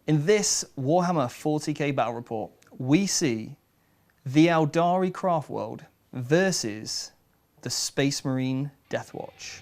In this Warhammer 40K battle report, we see the Eldari Craftworld versus the Space Marine Deathwatch.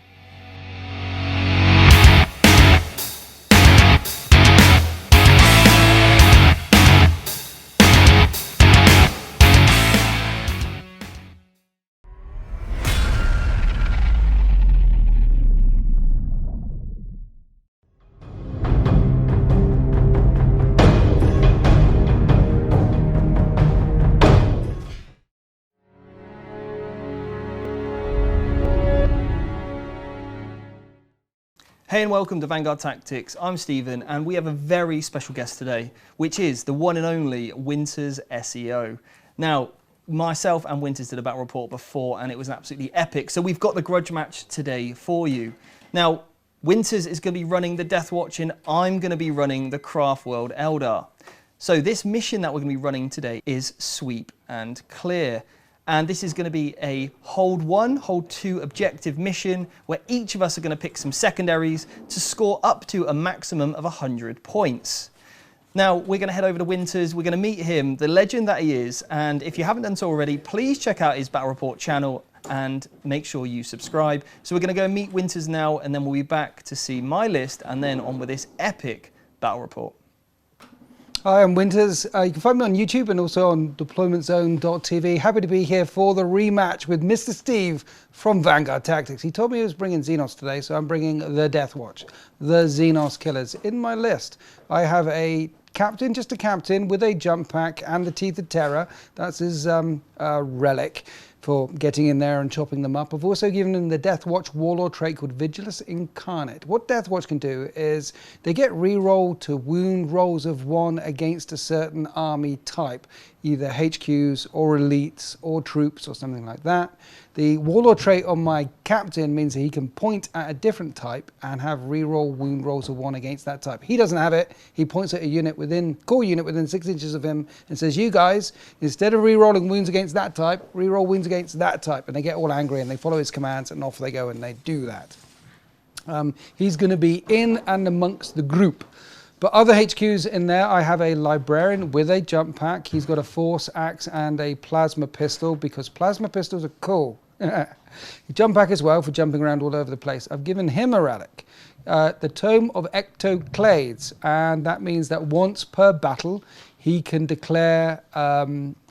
Hey and welcome to Vanguard Tactics. I'm Stephen and we have a very special guest today, which is the one and only Winters SEO. Now, myself and Winters did a battle report before and it was absolutely epic. So we've got the grudge match today for you. Now, Winters is going to be running the Deathwatch and I'm going to be running the Craftworld Eldar. So this mission that we're going to be running today is sweep and clear. And this is going to be a hold 1, hold 2 objective mission where each of us are going to pick some secondaries to score up to a maximum of 100 points. Now, we're going to head over to Winters, we're going to meet him, the legend that he is, and if you haven't done so already, please check out his battle report channel and make sure you subscribe. So we're going to go meet Winters now, and then we'll be back to see my list and then on with this epic battle report. Hi, I'm Winters. You can find me on YouTube and also on deploymentzone.tv. Happy to be here for the rematch with Mr. Steve from Vanguard Tactics. He told me he was bringing Xenos today, so I'm bringing the Deathwatch, the Xenos killers. In my list, I have a captain, just a captain, with a jump pack and the Teeth of Terror. That's his relic for getting in there and chopping them up. I've also given him the Deathwatch Warlord trait called Vigilus Incarnate. What Deathwatch can do is they get re-rolled to wound rolls of 1 against a certain army type, either HQs or elites or troops or something like that. The Warlord trait on my captain means that he can point at a different type and have re-roll wound rolls of 1 against that type. He doesn't have it. He points at a unit within, core unit within 6 inches of him and says, you guys, instead of re-rolling wounds against that type, re-roll wounds against that type. And they get all angry and they follow his commands and off they go and they do that. He's going to be in and amongst the group. But other HQs in there, I have a librarian with a jump pack. He's got a force axe and a plasma pistol because plasma pistols are cool. Jump pack as well for jumping around all over the place. I've given him a relic, the Tome of Ectoclades, and that means that once per battle he can declare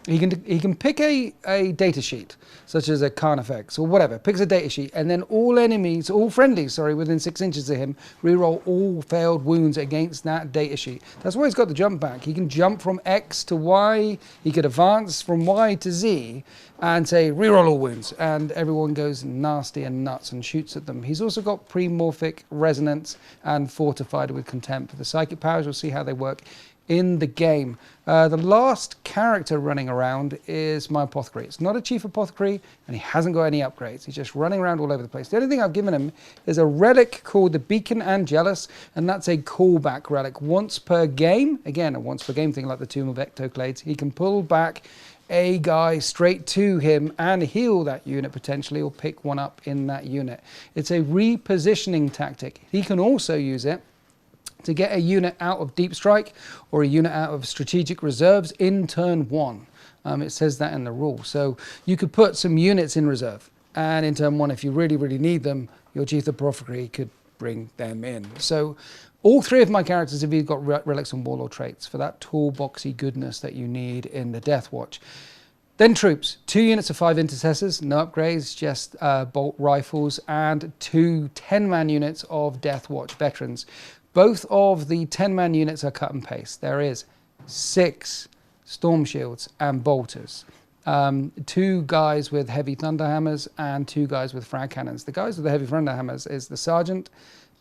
he can pick a data sheet, such as a Carnifex or whatever, picks a data sheet, and then all enemies, all friendlies, sorry, within 6 inches of him, reroll all failed wounds against that data sheet. That's why he's got the jump back. He can jump from X to Y, he could advance from Y to Z, and say, reroll all wounds, and everyone goes nasty and nuts and shoots at them. He's also got premorphic resonance and fortified with contempt for the psychic powers. We'll see how they work in the game. The last character running around is my apothecary. It's not a chief apothecary and he hasn't got any upgrades. He's just running around all over the place. The only thing I've given him is a relic called the Beacon Angelus, and that's a callback relic. Once per game, again a once per game thing like the Tomb of Ectoclades, he can pull back a guy straight to him and heal that unit potentially or pick one up in that unit. It's a repositioning tactic. He can also use it to get a unit out of deep strike or a unit out of strategic reserves in turn 1. It says that in the rule. So you could put some units in reserve, and in turn 1, if you really, really need them, your Chief Apothecary could bring them in. So all 3 of my characters have either got relics and warlord traits for that toolboxy goodness that you need in the Deathwatch. Then troops, 2 units of 5 intercessors, no upgrades, just bolt rifles, and 2 10-man units of Deathwatch veterans. Both of the 10-man units are cut and paste. There is 6 storm shields and bolters, 2 guys with heavy thunderhammers and 2 guys with frag cannons. The guys with the heavy thunderhammers is the sergeant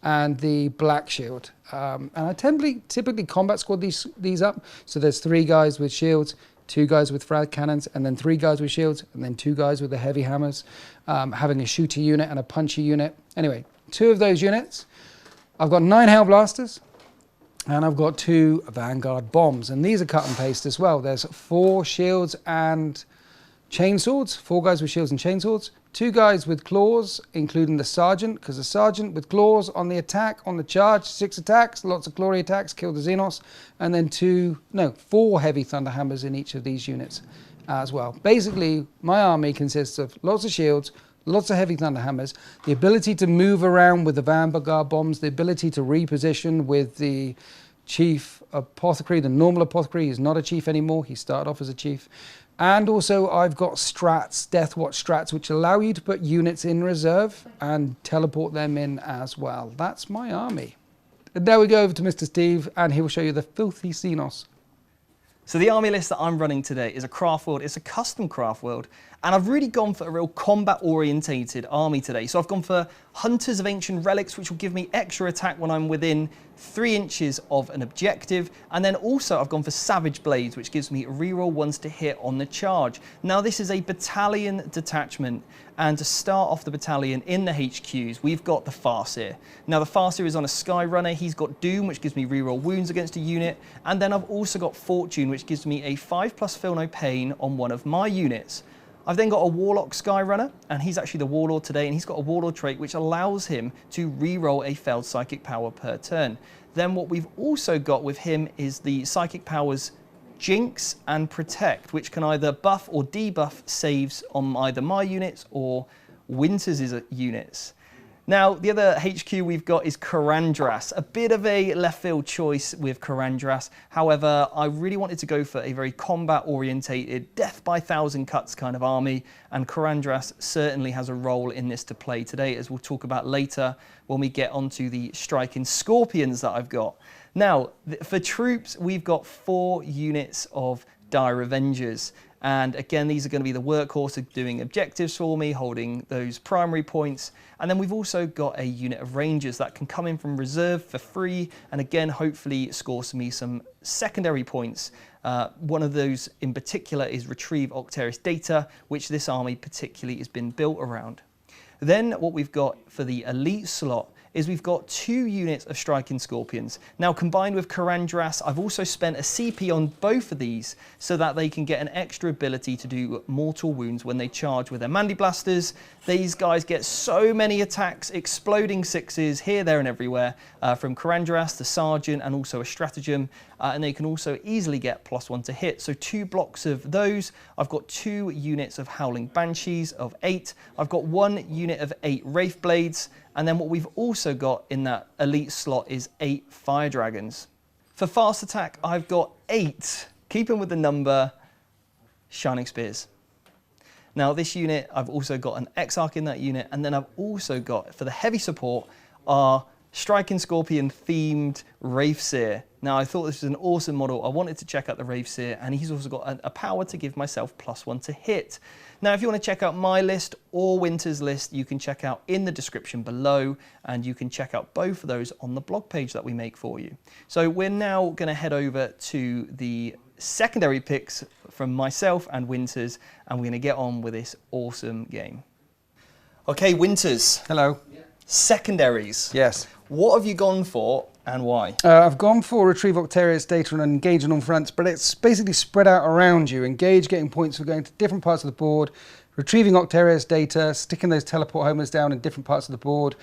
and the black shield. And I typically combat squad these up. So there's 3 guys with shields, 2 guys with frag cannons, and then 3 guys with shields, and then 2 guys with the heavy hammers, having a shooter unit and a puncher unit. Anyway, 2 of those units. I've got 9 Hail Blasters, and I've got 2 Vanguard Bombs, and these are cut and paste as well. There's 4 shields and chainswords, 4 guys with shields and chainswords, 2 guys with claws, including the sergeant, because the sergeant with claws on the attack, on the charge, 6 attacks, lots of glory attacks, kill the Xenos, and then 4 heavy thunderhammers in each of these units as well. Basically, my army consists of lots of shields, lots of heavy thunderhammers, the ability to move around with the Vanguard bombs, the ability to reposition with the chief apothecary, the normal apothecary. He's not a chief anymore, he started off as a chief. And also I've got strats, Deathwatch strats, which allow you to put units in reserve and teleport them in as well. That's my army. And now we go over to Mr. Steve, and he will show you the filthy Xenos. So the army list that I'm running today is a Craftworld. It's a custom Craftworld, and I've really gone for a real combat-orientated army today. So I've gone for Hunters of Ancient Relics, which will give me extra attack when I'm within 3 inches of an objective. And then also I've gone for Savage Blades, which gives me reroll 1s to hit on the charge. Now this is a battalion detachment, and to start off the battalion in the HQs, we've got the Farseer. Now the Farseer is on a Skyrunner. He's got Doom, which gives me reroll wounds against a unit. And then I've also got Fortune, which gives me a 5+ Feel No Pain on one of my units. I've then got a Warlock Skyrunner, and he's actually the Warlord today, and he's got a Warlord trait which allows him to reroll a failed Psychic Power per turn. Then what we've also got with him is the Psychic Powers Jinx and Protect, which can either buff or debuff saves on either my units or Winters' units. Now, the other HQ we've got is Karandras. A bit of a left field choice with Karandras. However, I really wanted to go for a very combat-orientated, death by 1,000 cuts kind of army, and Karandras certainly has a role in this to play today, as we'll talk about later when we get onto the striking Scorpions that I've got. Now, for troops, we've got 4 units of Dire Avengers. And again, these are going to be the workhorse of doing objectives for me, holding those primary points. And then we've also got a unit of Rangers that can come in from reserve for free, and again, hopefully score me some secondary points. One of those in particular is Retrieve Octeris Data, which this army particularly has been built around. Then what we've got for the elite slot is we've got 2 units of Striking Scorpions. Now, combined with Karandras, I've also spent a CP on both of these so that they can get an extra ability to do mortal wounds when they charge with their Mandy Blasters. These guys get so many attacks, exploding 6s here, there, and everywhere, from Karandras, the Sergeant, and also a Stratagem. And they can also easily get +1 to hit. So 2 blocks of those. I've got 2 units of Howling Banshees of 8. I've got 1 unit of 8 Wraith Blades. And then what we've also got in that elite slot is 8 Fire Dragons. For fast attack, I've got 8, keeping with the number, Shining Spears. Now this unit, I've also got an Exarch in that unit, and then I've also got, for the heavy support, our Striking Scorpion themed Wraithseer. Now I thought this was an awesome model. I wanted to check out the Wraithseer, and he's also got a power to give myself +1 to hit. Now if you want to check out my list or Winter's list, you can check out in the description below, and you can check out both of those on the blog page that we make for you. So we're now going to head over to the secondary picks from myself and Winters, and we're going to get on with this awesome game. Okay, Winters. Hello. Secondaries. Yes. What have you gone for and why? I've gone for Retrieve Octeris Data and Engage on all fronts, but it's basically spread out around you. Engage, getting points for going to different parts of the board, retrieving Octeris Data, sticking those teleport homers down in different parts of the board.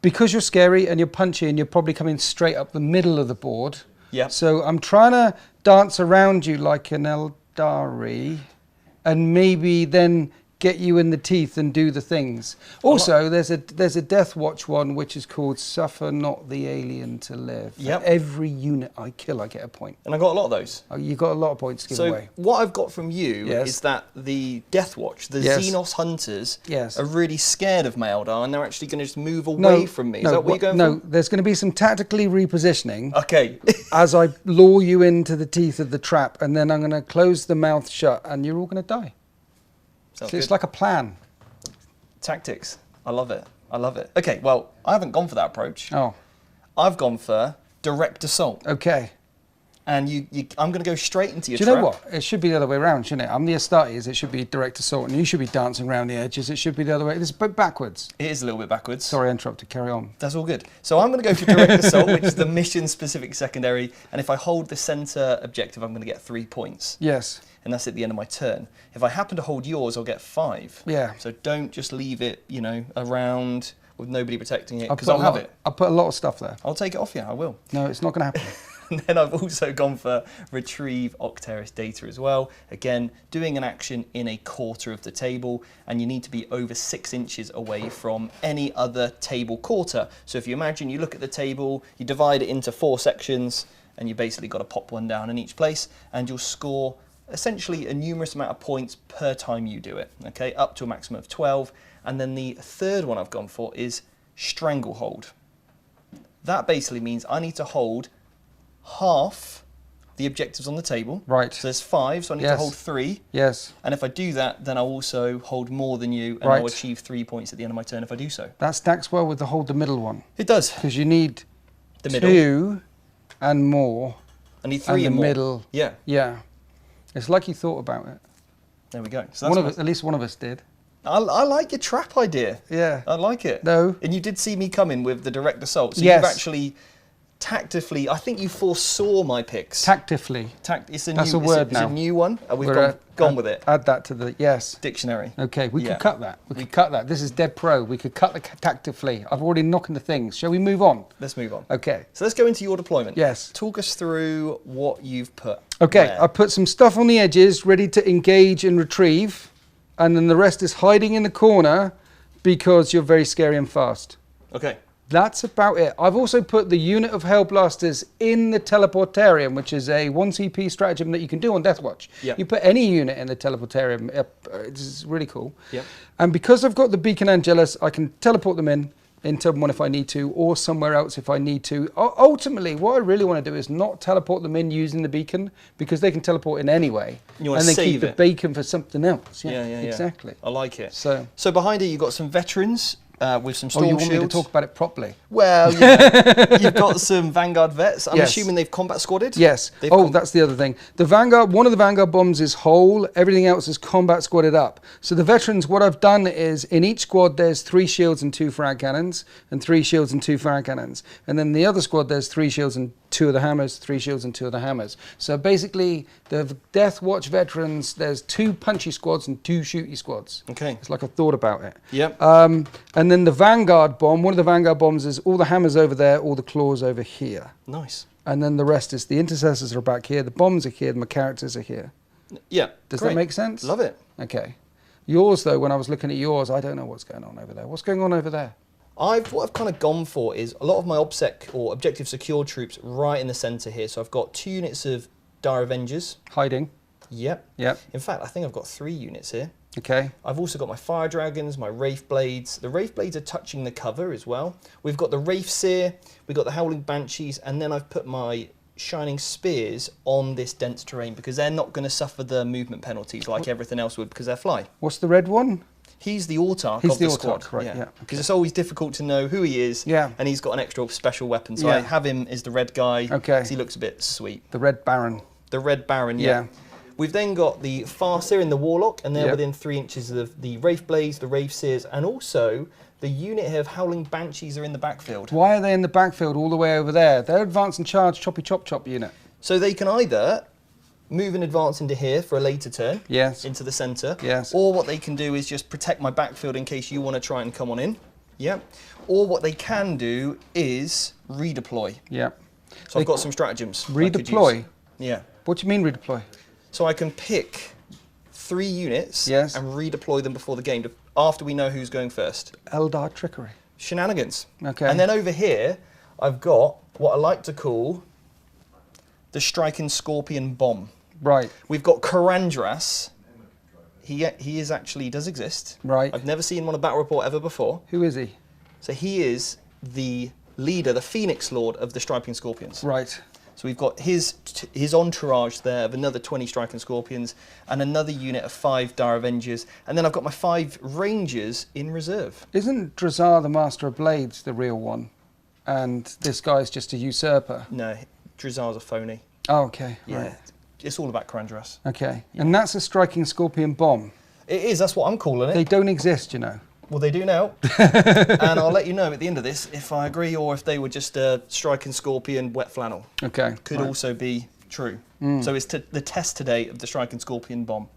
Because you're scary and you're punchy and you're probably coming straight up the middle of the board. Yeah. So I'm trying to dance around you like an Eldari, and maybe then get you in the teeth and do the things. Also, there's a Deathwatch one which is called Suffer Not the Alien to Live. Yep. For every unit I kill, I get a point. And I got a lot of those. Oh, you've got a lot of points to give away. So what I've got from you is that the Deathwatch, the Xenos Hunters, are really scared of my Eldar, and they're actually going to just move away from me. Is that what you're going for? No, there's going to be some tactically repositioning. Okay. as I lure you into the teeth of the trap, and then I'm going to close the mouth shut, and you're all going to die. So it's like a plan. Tactics. I love it. I love it. Okay, well, I haven't gone for that approach. Oh. I've gone for direct assault. Okay. And I'm going to go straight into your trap. Do you know what? It should be the other way around, shouldn't it? I'm the Astartes. It should be direct assault, and you should be dancing around the edges. It should be the other way. It's a bit backwards. It is a little bit backwards. Sorry, I interrupted. Carry on. That's all good. So I'm going to go for direct assault, which is the mission-specific secondary. And if I hold the center objective, I'm going to get 3 points. Yes. and that's at the end of my turn. If I happen to hold yours, I'll get 5. Yeah. So don't just leave it, you know, around with nobody protecting it, because I'll have it. I'll put a lot of stuff there. I'll take it off you, I will. No, it's not going to happen. And then I've also gone for retrieve Octeris data as well. Again, doing an action in a quarter of the table, and you need to be over 6 inches away from any other table quarter. So if you imagine you look at the table, you divide it into 4 sections, and you basically got to pop one down in each place, and you'll score essentially a numerous amount of points per time you do it, okay, up to a maximum of 12. And then the third one I've gone for is stranglehold. That basically means I need to hold half the objectives on the table. Right. So there's 5, so I need to hold 3. Yes. And if I do that, then I'll also hold more than you, and I'll achieve 3 points at the end of my turn if I do so. That stacks well with the hold the middle one. It does. Because you need the middle 2 and more. I need 3 and the more. Middle. Yeah. Yeah. It's like you thought about it. There we go. So that's at least one of us did. I like your trap idea. Yeah. I like it. No. And you did see me come in with the direct assault. So yes. you've actually tactically, I think you foresaw my picks. Tactively. It's a That's new, a word it's now. a new one. And we've gone with it. Add that to the, yes. Dictionary. Okay, we could cut that. We could cut that. This is dead pro. We could cut the tactively. I've already knocked into things. Shall we move on? Let's move on. Okay. So let's go into your deployment. Yes. Talk us through what you've put. Okay, where. I put some stuff on the edges ready to engage and retrieve, and then the rest is hiding in the corner because you're very scary and fast. Okay. That's about it. I've also put the unit of Hellblasters in the Teleportarium, which is a 1CP stratagem that you can do on Deathwatch. Yep. You put any unit in the Teleportarium. It's really cool. Yep. And because I've got the Beacon Angelus, I can teleport them into one if I need to, or somewhere else if I need to. Ultimately, what I really want to do is not teleport them in using the beacon, because they can teleport in anyway. You want and to then save keep the it. beacon for something else. Yeah, exactly. I like it. So behind it, you've got some veterans with some storm you want shields. me to talk about it properly? Well, yeah. You've got some Vanguard vets. I'm Yes. assuming they've combat squadded? Yes. That's the other thing. The Vanguard, one of the Vanguard bombs is whole. Everything else is combat squadded up. So the veterans, what I've done is in each squad there's 3 shields and 2 frag cannons, and 3 shields and 2 frag cannons. And then the other squad there's 3 shields and 2 of the hammers, 3 shields and 2 of the hammers. So basically the Deathwatch veterans, there's 2 punchy squads and 2 shooty squads. Okay. It's like I thought about it. Yep. And then the Vanguard bomb, one of the Vanguard bombs is all the hammers over there, all the claws over here. Nice. And then the rest is the intercessors are back here, the bombs are here, my characters are here. Yeah. Does great. that make sense? Love it. Okay. Yours, though, when I was looking at yours, I don't know what's going on over there. What's going on over there? What I've kind of gone for is a lot of my OBSEC or objective secure troops right in the centre here. So I've got 2 units of Dire Avengers. Hiding. Yep. Yep. In fact, I think I've got 3 units here. Okay. I've also got my Fire Dragons, my Wraith Blades. The Wraith Blades are touching the cover as well. We've got the Wraith Seer, we've got the Howling Banshees, and then I've put my Shining Spears on this dense terrain because they're not going to suffer the movement penalties like everything else would because they're fly. What's the red one? He's the autarch He's of the the autarch, squad. right, yeah. Because it's always difficult to know who he is, Yeah. and he's got an extra special weapon. So Yeah. I have him as the red guy, Okay. because he looks a bit sweet. The Red Baron. The Red Baron, yeah. Yeah. We've then got the Farseer and the Warlock, and they're Yep. within 3 inches of the Wraith Blades, the Wraith Seers, and also the unit here of Howling Banshees are in the backfield. Why are they in the backfield all the way over there? They're advance and charge, choppy chop chop unit. So they can either move and advance into here for a later turn, Yes. into the centre, Yes. or what they can do is just protect my backfield in case you want to try and come on in. Yeah. Or what they can do is redeploy. Yeah. So I've got some stratagems. I could Redeploy? use. Yeah. What do you mean redeploy? So I can pick 3 units Yes. and redeploy them before the game, after we know who's going first. Eldar trickery. Shenanigans. Okay. And then over here, I've got what I like to call the Striking Scorpion Bomb. Right. We've got Karandras. He is actually, does exist. Right. I've never seen him on a battle report ever before. Who is he? So he is the leader, the Phoenix Lord of the Striking Scorpions. Right. So we've got his entourage there of another 20 Striking Scorpions and another unit of 5 Dire Avengers. And then I've got my 5 Rangers in reserve. Isn't Drazar the Master of Blades the real one? And this guy's just a usurper? No, Drazar's a phony. Oh, okay. Yeah, Right. it's all about Karandras. Okay. And that's a striking scorpion bomb. It is, that's what I'm calling it. They don't exist, you know. Well, they do now. And I'll let you know at the end of this if I agree or if they were just a Striking Scorpion wet flannel. Okay. Could right. also be True. So it's the test today of the Striking Scorpion bomb.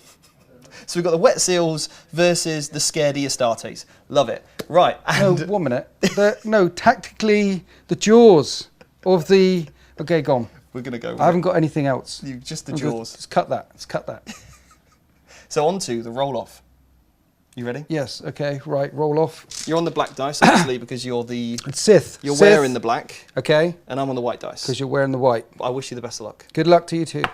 So we've got the Wet Seals versus the Scaredy Astartes. Love it. Right. No, 1 minute. No, tactically, the jaws of the... Okay, go on. We're going to go with I haven't got anything else. just the jaws. Let's cut that. Let's cut that. So on to the roll-off. You ready? Yes, okay, right, roll off. You're on the black dice, obviously, because you're the... Sith. You're Sith. wearing the black. Okay. And I'm on the white dice. Because you're wearing the white. I wish you the best of luck. Good luck to you too.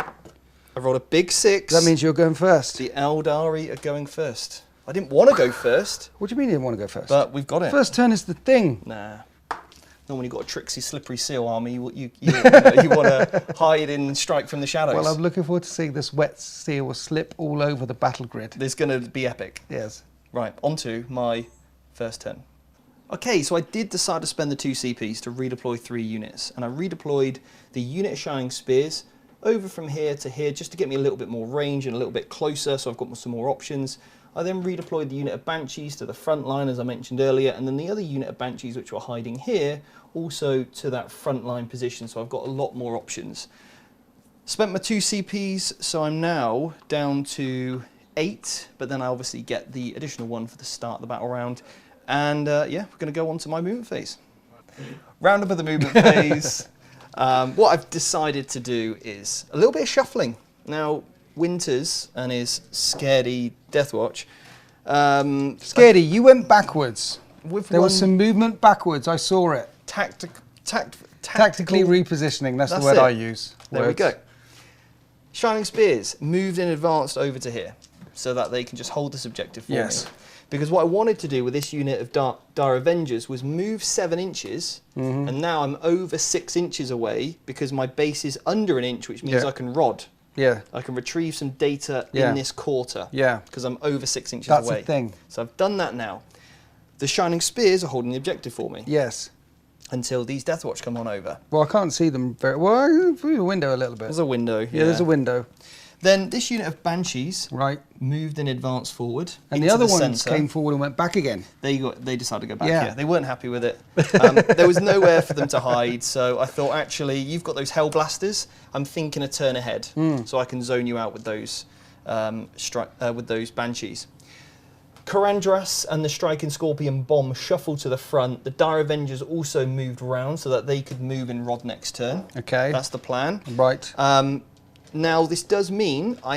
I rolled a big 6. That means you're going first. The Eldari are going first. I didn't want to go first. What do you mean you didn't want to go first? But we've got it. First turn is the thing. Nah. Not when you've got a tricksy, slippery seal army. You want to hide and strike from the shadows. Well, I'm looking forward to seeing this Wet Seal slip all over the battle grid. It's going to be epic. Yes. Right, on to my first turn. Okay, so I did decide to spend the 2 CPs to redeploy 3 units. And I redeployed the unit of Shining Spears over from here to here just to get me a little bit more range and a little bit closer, so I've got some more options. I then redeployed the unit of Banshees to the front line, as I mentioned earlier, and then the other unit of Banshees, which were hiding here, also to that front line position, so I've got a lot more options. Spent my 2 CPs, so I'm now down to 8, but then I obviously get the additional 1 for the start of the battle round. And yeah, we're going to go on to my movement phase. Round up of the movement phase. What I've decided to do is a little bit of shuffling. Now, Winters and his Scaredy Deathwatch. Scaredy, you went backwards. There was some movement backwards, I saw it. Tactically repositioning, that's the word I use. There we go. Shining Spears moved in advance over to here, so that they can just hold this objective for me. Because what I wanted to do with this unit of Dire Avengers was move 7 inches, and now I'm over 6 inches away because my base is under an inch, which means I can rod. Yeah. I can retrieve some data in this quarter. Yeah. Because I'm over 6 inches away. That's the thing. So I've done that now. The Shining Spears are holding the objective for me. Yes. Until these Deathwatch come on over. Well, I can't see them very well. Through the window a little bit. There's a window. Yeah, there's a window. Then this unit of Banshees moved in advance forward. And the other ones came forward and went back again. They decided to go back, yeah. They weren't happy with it. There was nowhere for them to hide, so I thought, actually, you've got those Hellblasters. I'm thinking a turn ahead, so I can zone you out with those Banshees. Karandras and the Striking Scorpion bomb shuffled to the front. The Dire Avengers also moved round so that they could move in rod next turn. Okay. That's the plan. Right. Now, this does mean I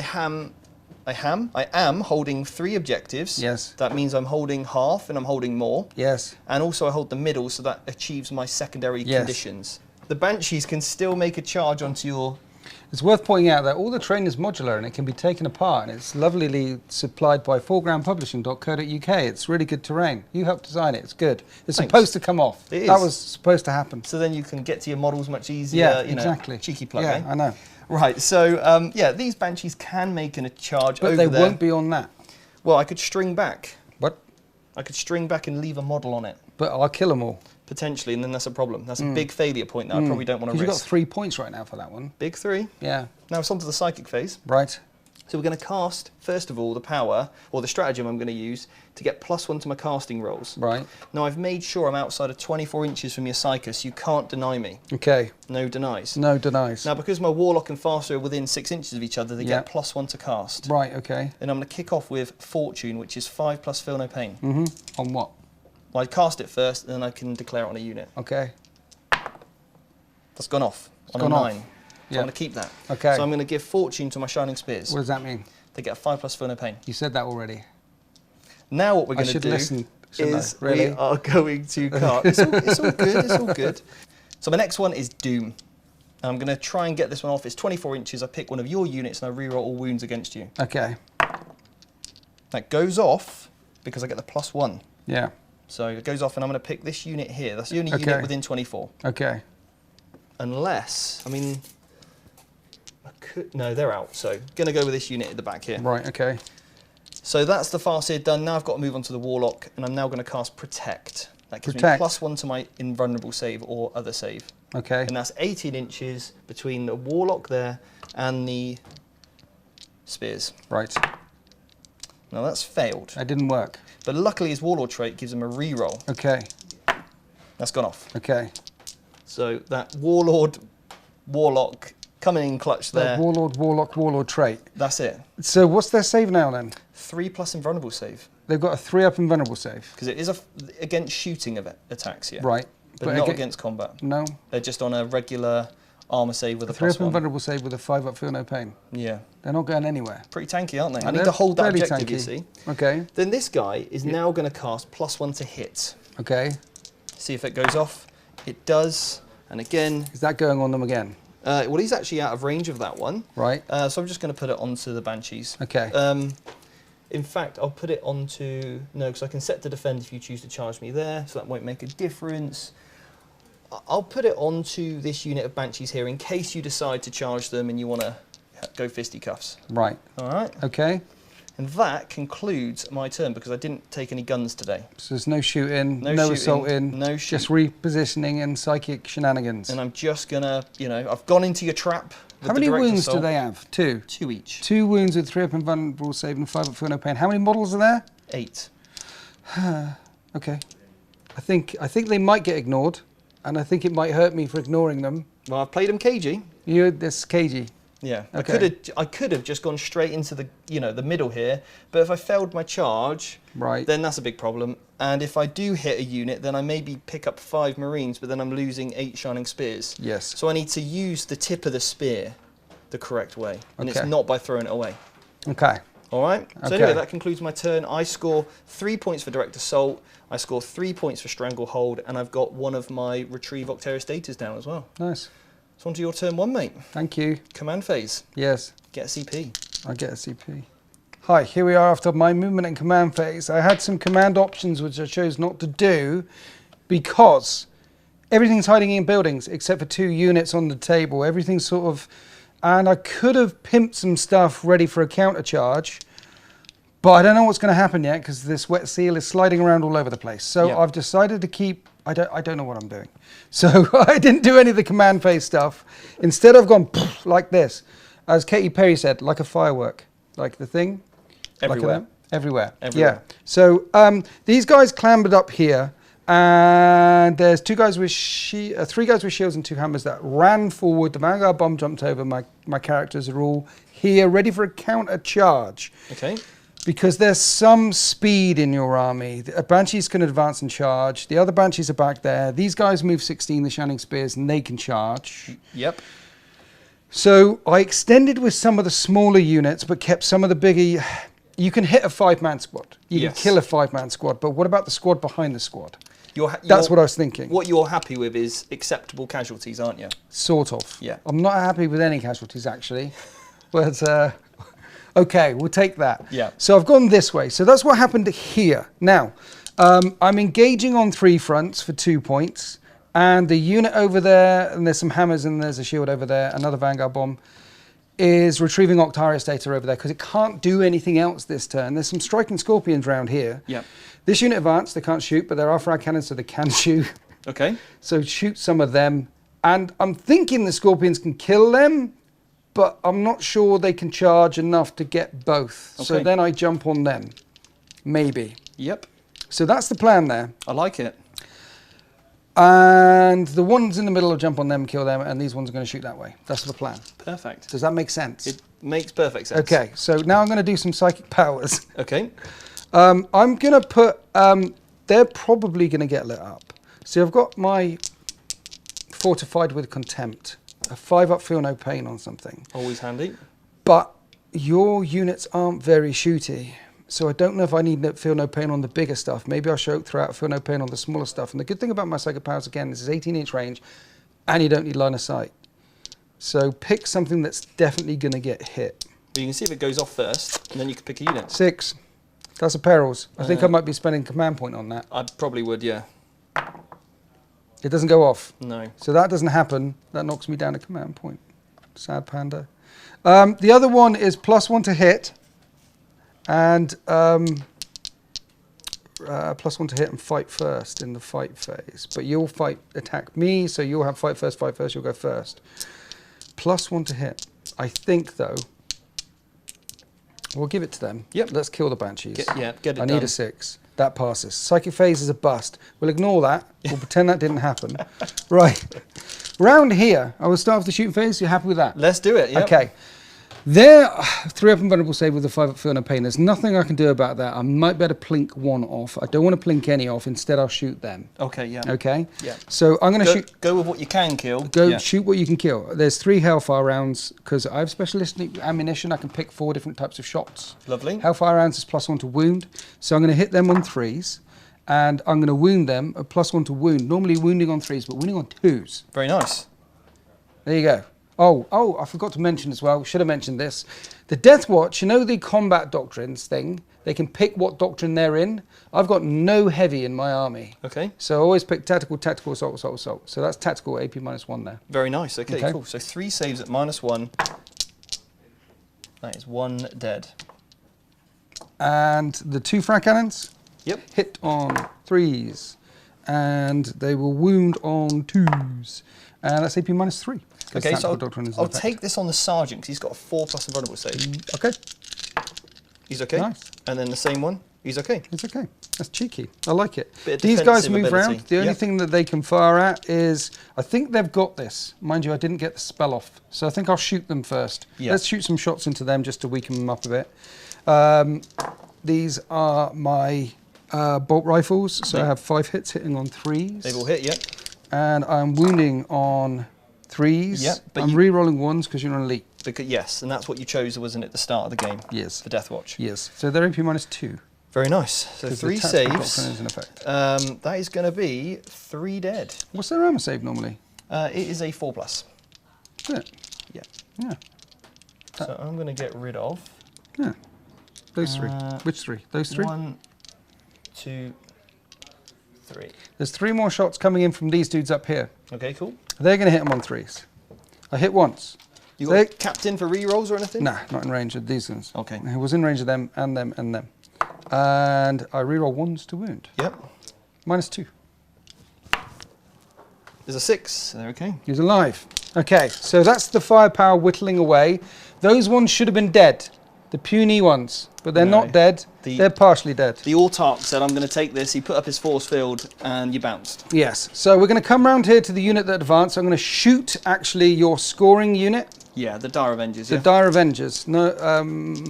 am holding 3 objectives. Yes. That means I'm holding half and I'm holding more. Yes. And also I hold the middle, so that achieves my secondary conditions. The Banshees can still make a charge onto your... It's worth pointing out that all the terrain is modular and it can be taken apart, and it's lovelily supplied by foregroundpublishing.co.uk. It's really good terrain. You helped design it. It's good. It's supposed to come off. It is. That was supposed to happen. So then you can get to your models much easier. Yeah, you know, exactly. Cheeky plug, Yeah, I know. Right, so yeah, these Banshees can make a charge over there. But they won't be on that. Well, I could string back. What? I could string back and leave a model on it. But I'll kill them all. Potentially, and then that's a problem. That's a big failure point that I probably don't want to risk. You've got 3 points right now for that one. Big 3. Yeah. Now it's on to the psychic phase. Right. So we're going to cast, first of all, the power, or the stratagem I'm going to use to get +1 to my casting rolls. Right. Now I've made sure I'm outside of 24 inches from your Psychus. You can't deny me. Okay. No denies. No denies. Now because my Warlock and Faster are within 6 inches of each other, they get +1 to cast. Right, okay. And I'm going to kick off with Fortune, which is 5 plus Feel No Pain. On what? Well, I cast it first, and then I can declare it on a unit. Okay. That's gone off on a 9. So I'm going to keep that. Okay. So I'm going to give Fortune to my Shining Spears. What does that mean? They get a 5 plus Feel No Pain. You said that already. Now what we're going to do is we are going to cast. It's all good. It's all good. So my next one is Doom. And I'm going to try and get this one off. It's 24 inches. I pick one of your units and I reroll all wounds against you. Okay. That goes off because I get the +1. Yeah. So it goes off and I'm going to pick this unit here. That's the only unit within 24. Okay. Unless, I mean, I could, no, they're out. So going to go with this unit at the back here. Right, okay. So that's the Farseer done. Now I've got to move on to the Warlock, and I'm now going to cast Protect. That gives me +1 to my invulnerable save or other save. Okay. And that's 18 inches between the Warlock there and the Spears. Right. Now that's failed. That didn't work. But luckily his Warlord trait gives him a reroll. Okay. That's gone off. Okay. So that Warlord, Warlock coming in clutch there. Warlord, Warlock, Warlord trait. That's it. So what's their save now then? 3+ invulnerable save. They've got a 3+ invulnerable save. Because it is against shooting attacks, yeah. Right. But not against combat. No. They're just on a regular armor save with a +1 +1. invulnerable save with a 5+ feel no pain. Yeah. They're not going anywhere. Pretty tanky, aren't they? I need to hold that objective, you see. Okay. Then this guy is now going to cast +1 to hit. Okay. See if it goes off. It does. And again... Is that going on them again? Well, he's actually out of range of that one. Right. So I'm just going to put it onto the Banshees. Okay. In fact, I'll put it onto... No, because I can set to defend if you choose to charge me there, so that won't make a difference. I'll put it onto this unit of Banshees here in case you decide to charge them and you want to go fisticuffs. Right. All right. Okay. And that concludes my turn because I didn't take any guns today. So there's no shooting, no assaulting, no just repositioning and psychic shenanigans. And I'm just going to, you know, I've gone into your trap. How many wounds do they have? 2? 2 each. 2 wounds with 3+ invulnerable save and 5+ feel no pain. How many models are there? 8. Okay. I think they might get ignored, and I think it might hurt me for ignoring them. Well, I've played them cagey. This cagey. Yeah, okay. I could have just gone straight into the the middle here, but if I failed my charge, right, then that's a big problem. And if I do hit a unit, then I maybe pick up 5 Marines, but then I'm losing 8 Shining Spears. Yes. So I need to use the tip of the spear the correct way, and it's not by throwing it away. Okay. All right. So anyway, that concludes my turn. I score 3 points for Direct Assault. I score 3 points for Stranglehold, and I've got one of my Retrieve Octarius Datas down as well. Nice. So on to your turn 1, mate. Thank you. Command phase. Yes. Get a CP. I get a CP. Hi, here we are after my movement and command phase. I had some command options which I chose not to do because everything's hiding in buildings except for 2 units on the table. Everything's sort of... And I could have pimped some stuff ready for a counter charge, but I don't know what's going to happen yet because this wet seal is sliding around all over the place. So I've decided to keep... I don't know what I'm doing. So I didn't do any of the command phase stuff. Instead, I've gone like this. As Katy Perry said, like a firework. Like the thing. Everywhere. Like everywhere. Everywhere. Yeah. So these guys clambered up here. And there's 3 guys with shields and 2 hammers that ran forward. The Vanguard bomb jumped over. My characters are all here, ready for a counter charge. Okay. Because there's some speed in your army. A Banshees can advance and charge. The other Banshees are back there. These guys move 16, the Shining Spears, and they can charge. Yep. So I extended with some of the smaller units, but kept some of the bigger... You can hit a 5-man squad. You can kill a 5-man squad, but what about the squad behind the squad? That's what I was thinking. What you're happy with is acceptable casualties, aren't you? Sort of. Yeah. I'm not happy with any casualties, actually. But... okay, we'll take that. Yeah. So I've gone this way. So that's what happened here. Now, I'm engaging on 3 fronts for 2 points. And the unit over there, and there's some hammers and there's a shield over there, another Vanguard bomb, is retrieving Octarius data over there because it can't do anything else this turn. There's some striking scorpions around here. Yeah. This unit advanced, they can't shoot, but there are frag cannons, so they can shoot. Okay. So shoot some of them. And I'm thinking the scorpions can kill them, but I'm not sure they can charge enough to get both. Okay. So then I jump on them. Maybe. Yep. So that's the plan there. I like it. And the ones in the middle will jump on them, kill them, and these ones are going to shoot that way. That's the plan. Perfect. Does that make sense? It makes perfect sense. Okay, so now I'm going to do some psychic powers. Okay. I'm going to put... they're probably going to get lit up. So I've got my Fortified with Contempt. A 5+ feel no pain on something. Always handy. But your units aren't very shooty. So I don't know if I need feel no pain on the bigger stuff. Maybe I'll throw out feel no pain on the smaller stuff. And the good thing about my psychic powers, again, is it's 18-inch range and you don't need line of sight. So pick something that's definitely going to get hit. Well, you can see if it goes off first, and then you can pick a unit. 6. That's a perils. I think I might be spending command point on that. I probably would, yeah. It doesn't go off. No. So that doesn't happen. That knocks me down a command point. Sad panda. The other one is +1 to hit. And +1 to hit and fight first in the fight phase. But you'll attack me, so you'll have fight first, you'll go first. +1 to hit. I think, though, we'll give it to them. Yep. Let's kill the Banshees. Get it done. I need a 6. That passes. Psychic phase is a bust. We'll ignore that. We'll pretend that didn't happen. Right. Round here, I will start with the shooting phase. You happy with that? Let's do it. Yep. Okay. There, 3 up and vulnerable save with a 5 up feel and pain. There's nothing I can do about that. I might better plink one off. I don't want to plink any off. Instead, I'll shoot them. Okay, yeah. Okay? Yeah. So I'm going to shoot. Go with what you can kill. Shoot what you can kill. There's 3 Hellfire rounds because I have specialist ammunition. I can pick 4 different types of shots. Lovely. Hellfire rounds is +1 to wound. So I'm going to hit them on 3s. And I'm going to wound them at +1 to wound. Normally wounding on 3s, but wounding on 2s. Very nice. There you go. Oh, I forgot to mention as well, should have mentioned this. The Deathwatch, you know the combat doctrines thing? They can pick what doctrine they're in. I've got no heavy in my army. Okay. So I always pick tactical, assault. So that's tactical AP -1 there. Very nice. Okay, cool. So 3 saves at -1. That is 1 dead. And the 2 frag cannons? Yep. Hit on 3s. And they will wound on 2s. And that's AP -3. Okay, so I'll take this on the sergeant because he's got a 4+ invulnerable save. Okay. He's okay. Nice. And then the same one, he's okay. It's okay. That's cheeky. I like it. These guys move around. The only thing that they can fire at is, I think they've got this. Mind you, I didn't get the spell off. So I think I'll shoot them first. Yep. Let's shoot some shots into them just to weaken them up a bit. These are my bolt rifles. So I have 5 hits hitting on 3s. They've all hit, yep. And I'm wounding on 3s. Yep, but I'm re-rolling 1s because you're on elite. Yes, and that's what you chose, wasn't it, at the start of the game? Yes. For Deathwatch. Yes. So they're AP -2. Very nice. So 3 saves. Is in effect. That is going to be 3 dead. What's their armor save normally? It is a 4+. Is it? Yeah. Yeah. So I'm going to get rid of. Yeah. Those 3. Which 3? Those 3? 1, 2, 3. There's 3 more shots coming in from these dudes up here. Okay, cool. They're going to hit them on 3s. I hit once. You got capped in for re-rolls or anything? Nah, not in range of these ones. Okay. It was in range of them and them and them. And I re-roll 1s to wound. Yep. -2. There's a 6. They're okay. He's alive. Okay, so that's the firepower whittling away. Those ones should have been dead. The puny ones. But they're not dead. They're partially dead. The Autarch said, I'm going to take this. He put up his force field and you bounced. Yes. So we're going to come round here to the unit that advanced. I'm going to shoot, actually, your scoring unit. Yeah, the Dire Avengers. The Dire Avengers. No,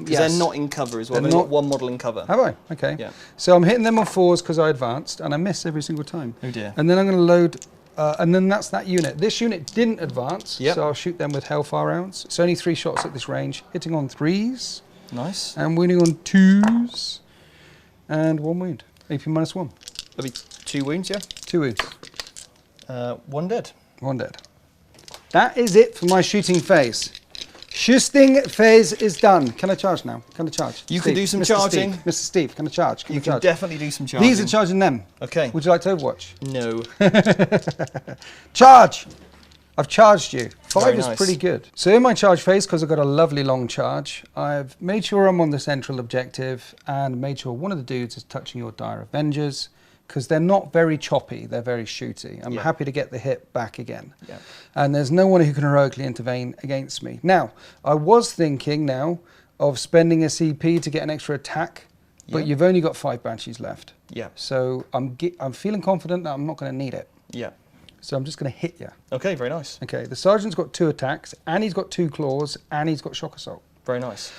yes. They're not in cover as well. They've got 1 model in cover. Have I? Okay. Yeah. So I'm hitting them on 4s because I advanced, and I miss every single time. Oh dear. And then I'm going to load, and then that's that unit. This unit didn't advance, so I'll shoot them with Hellfire rounds. It's only 3 shots at this range, hitting on 3s. Nice. And wounding on 2s. And 1 wound. AP -1. That'll be 2 wounds, yeah? 2 wounds. 1 dead. 1 dead. That is it for my shooting phase. Shooting phase is done. Can I charge now? Can I charge? You can do some charging. Mr. Steve, can I charge? You can definitely do some charging. These are charging them. Okay. Would you like to Overwatch? No. Charge! I've charged you. 5 Very is nice. pretty good. So in my charge phase, because I've got a lovely long charge, I've made sure I'm on the central objective and made sure one of the dudes is touching your Dire Avengers, because they're not very choppy, they're very shooty. I'm happy to get the hit back again. Yeah. And there's no one who can heroically intervene against me. Now, I was thinking now of spending a CP to get an extra attack, but you've only got 5 Banshees left. Yeah. So I'm feeling confident that I'm not going to need it. Yeah. So I'm just going to hit you. Okay, very nice. Okay, the Sergeant's got 2 attacks, and he's got 2 claws, and he's got Shock Assault. Very nice.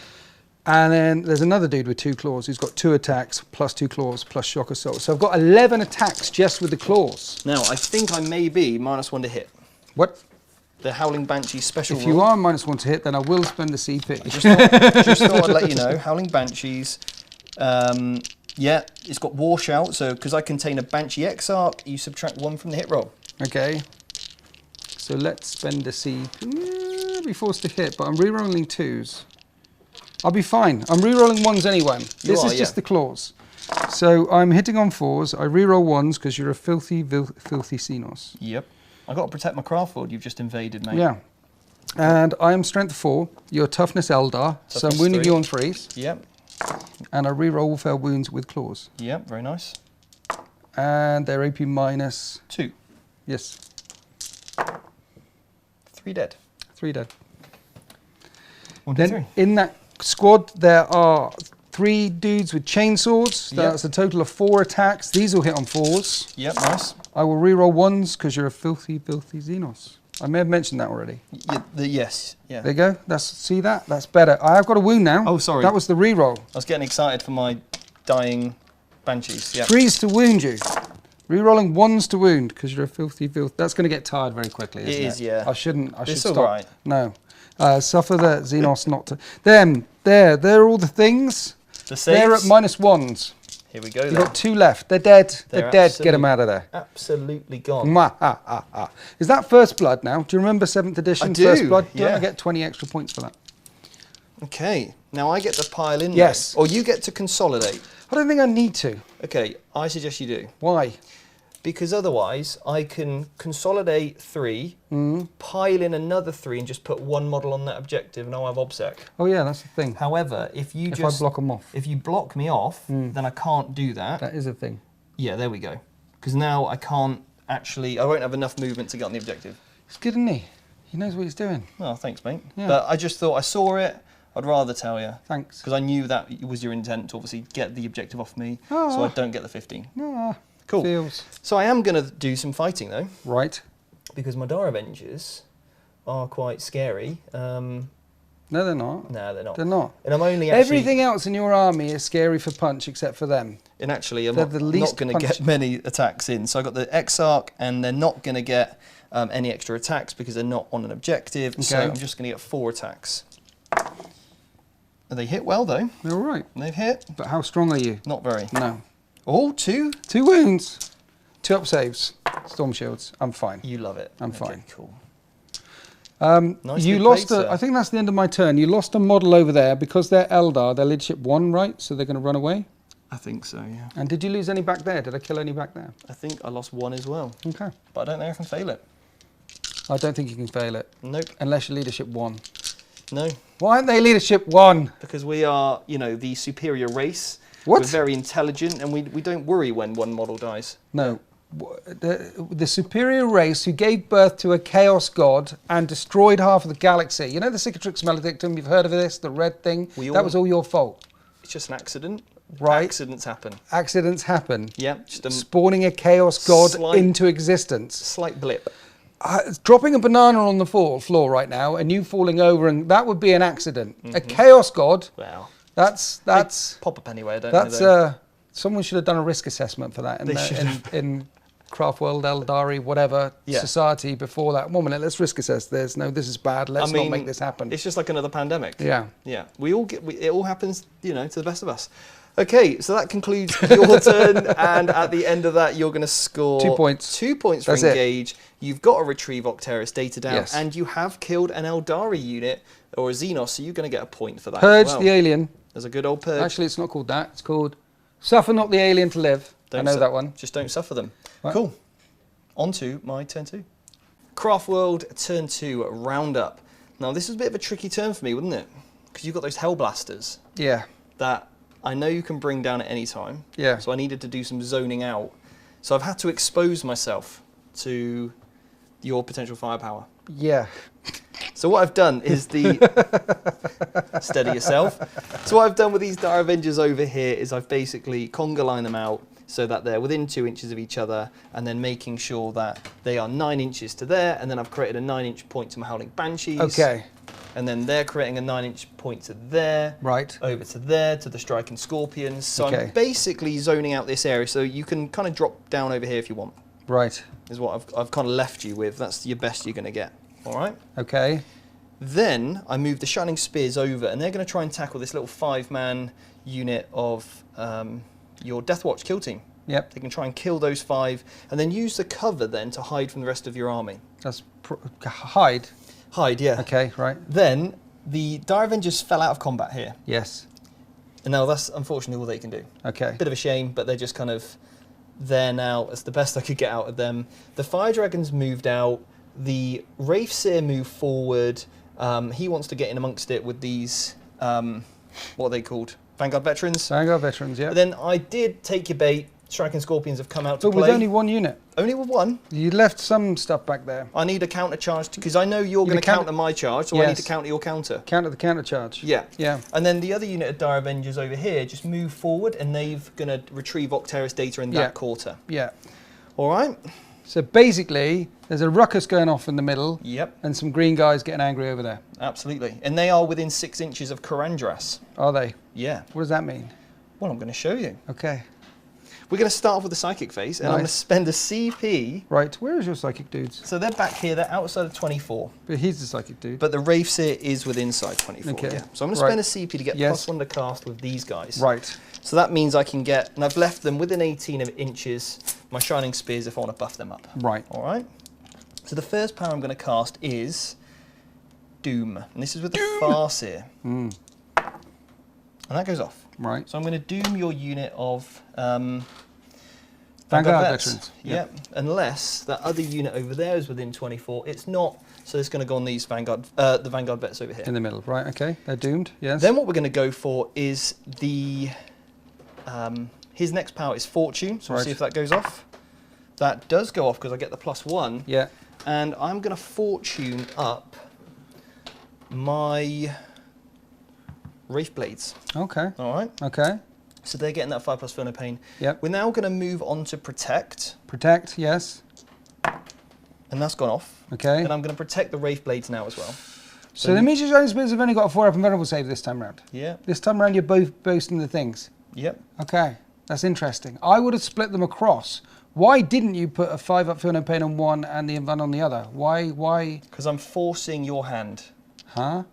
And then there's another dude with 2 claws who's got 2 attacks, plus 2 claws, plus Shock Assault. So I've got 11 attacks just with the claws. Now, I think I may be -1 to hit. What? The Howling Banshee special If you are -1 to hit, then I will spend the CP. Just thought I'd let you know. Howling Banshees. Yeah, it's got War Shout, so because I contain a Banshee Exarch, you subtract 1 from the hit roll. Okay. So let's spend the CP. I'll be forced to hit, but I'm re-rolling 2s. I'll be fine. I'm re-rolling 1s anyway. This is just the claws. So I'm hitting on 4s. I re-roll 1s because you're a filthy Xenos. Yep. I've got to protect my Craftworld you've just invaded, mate. Yeah. And I am strength 4. You're toughness Eldar. So I'm wounding you on 3s. Yep. And I re-roll fail wounds with claws. Yep, very nice. And they're AP -2. Yes. 3 dead. 3 dead. 1, 2, 3. In that squad, there are 3 dudes with chainswords. That's a total of 4 attacks. These will hit on 4s. Yep, nice. I will re-roll 1s because you're a filthy Xenos. I may have mentioned that already. Yes, yeah. There you go. See that? That's better. I have got a wound now. Oh, sorry. That was the reroll. I was getting excited for my dying banshees. Yeah. 3s to wound you. Rerolling 1s to wound because you're a filthy filth. That's going to get tired very quickly, isn't it? It is, yeah. I should It's stop. all right. No. Suffer the Xenos not to. They're all the things. The saves. They're at -1s. Here we go. You've got 2 left. They're dead. They're dead. Get them out of there. Absolutely gone. Is that First Blood now? Do you remember 7th edition I do, First Blood? yeah. Don't I get 20 extra points for that? Okay. Now I get to pile in. Yes. Or you get to consolidate. I don't think I need to. Okay. I suggest you do. Why? Because otherwise I can consolidate 3, pile in another 3 and just put 1 model on that objective and I'll have OBSEC. Oh yeah, that's the thing. However, if I block them off. If you block me off, then I can't do that. That is a thing. Yeah, there we go. Because now I can't actually, I won't have enough movement to get on the objective. He's good, isn't he? He knows what he's doing. Oh, thanks, mate. Yeah. But I just thought I saw it. I'd rather tell you. Thanks. Because I knew that was your intent to obviously get the objective off me, so I don't get the 15. Cool. Feels. So I am going to do some fighting though. Right. Because my Dar Avengers are quite scary. No, they're not. No, they're not. They're not. And I'm only actually... Everything else in your army is scary for punch except for them. And actually, I'm They're not the least going to get many attacks in. So I got the Exarch, and they're not going to get any extra attacks because they're not on an objective. Okay. So I'm just going to get 4 attacks. They hit well though. They're all right. They've hit. But how strong are you? Not very. No. Oh, 2. 2 wounds. 2 up saves. Storm shields. I'm fine. You love it. I'm fine. Cool. You lost I think that's the end of my turn. You lost a model over there because they're Eldar. They're leadership 1, right? So they're going to run away? I think so, yeah. And did you lose any back there? Did I kill any back there? I think I lost 1 as well. Okay. But I don't think I can fail it. I don't think you can fail it. Nope. Unless you're leadership 1. No. Why aren't they leadership 1? Because we are, you know, the superior race. What? We're very intelligent and we don't worry when 1 model dies. No. The superior race who gave birth to a chaos god and destroyed half of the galaxy. You know the Cicatrix Maledictum, you've heard of this, the red thing? That was all your fault. It's just an accident. Right. Accidents happen. Accidents happen. Yeah. Just spawning a chaos god into existence. Slight blip. Dropping a banana on the floor right now and you falling over, and that would be an accident. A chaos god. Wow. That's pop up anyway. Don't someone should have done a risk assessment for that in Craftworld, Eldar, whatever society before that. 1 minute, let's risk assess this. No, this is bad. Let's not make this happen. It's just like another pandemic. Yeah. Yeah. It all happens, you know, to the best of us. Okay, so that concludes your turn, and at the end of that, you're going to score 2 points. 2 points for engage. You've got to retrieve Octeris data down, and you have killed an Eldari unit or a Xenos, so you're going to get a point for that. Purge the alien. There's a good old purge. Actually, it's not called that. It's called Suffer Not the Alien to Live. I know that one. Just don't suffer them. Right. Cool. On to my turn 2. Craftworld turn 2 roundup. Now, this was a bit of a tricky turn for me, wasn't it? Because you've got those Hellblasters. Yeah. That I know you can bring down at any time. Yeah. So I needed to do some zoning out. So I've had to expose myself to your potential firepower. Yeah. So what I've done is steady yourself. So what I've done with these Dar Avengers over here is I've basically conga line them out so that they're within 2 inches of each other, and then making sure that they are 9 inches to there, and then I've created a 9-inch point to my Howling Banshees. Okay. And then they're creating a 9-inch point to there. Right. Over to there, to the Striking Scorpions. So I'm basically zoning out this area, so you can kind of drop down over here if you want. Right. Is what I've kind of left you with. That's your best you're going to get. All right? Okay. Then I move the Shining Spears over, and they're going to try and tackle this little 5-man unit of your Deathwatch kill team. Yep. They can try and kill those 5, and then use the cover then to hide from the rest of your army. That's hide? Hide, yeah. Okay, right. Then the Dire Avengers fell out of combat here. Yes. And now that's unfortunately all they can do. Okay. Bit of a shame, but they're just kind of there now. It's the best I could get out of them. The Fire Dragons moved out. The Wraithseer moved forward. He wants to get in amongst it with these, what are they called? Vanguard Veterans? Vanguard Veterans, yeah. But then I did take your bait. Striking Scorpions have come out to play. But with only 1 unit? Only with 1. You left some stuff back there. I need a counter charge, because I know you're going to counter my charge, so I need to counter your counter. Counter the counter charge. Yeah. Yeah. And then the other unit of Dire Avengers over here just move forward, and they're going to retrieve Octeris data in that quarter. Yeah. All right? So basically, there's a ruckus going off in the middle. Yep. And some green guys getting angry over there. Absolutely. And they are within 6 inches of Karandras. Are they? Yeah. What does that mean? Well, I'm going to show you. Okay. We're going to start off with the psychic phase, and I'm going to spend a CP. Right. Where is your psychic dudes? So they're back here. They're outside of 24. But he's the psychic dude. But the Wraithseer is within inside 24. Okay. Yeah. So I'm going to spend a CP to get +1 to cast with these guys. Right. So that means I can get, and I've left them within 18 inches, my Shining Spears if I want to buff them up. Right. All right. So the first power I'm going to cast is Doom. And this is with the Farseer. And that goes off. Right. So I'm going to doom your unit of Vanguard veterans. Yep. Unless that other unit over there is within 24. It's not. So it's going to go on these Vanguard, the Vanguard vets over here. In the middle. Right. Okay. They're doomed. Yes. Then what we're going to go for is the. His next power is Fortune. So we'll see if that goes off. That does go off because I get the +1. Yeah. And I'm going to Fortune up my Wraith Blades. Okay. All right. Okay. So they're getting that 5+ Feel No Pain. Yep. We're now going to move on to Protect. Protect. Yes. And that's gone off. Okay. And I'm going to protect the Wraith Blades now as well. So the Immediate Shining Spears have only got a 4-up invulnerable save this time round. Yeah. This time round, you're both boasting the things. Yep. Okay. That's interesting. I would have split them across. Why didn't you put a 5-up Feel No Pain on one and the Invuln on the other? Why? Because I'm forcing your hand. Huh?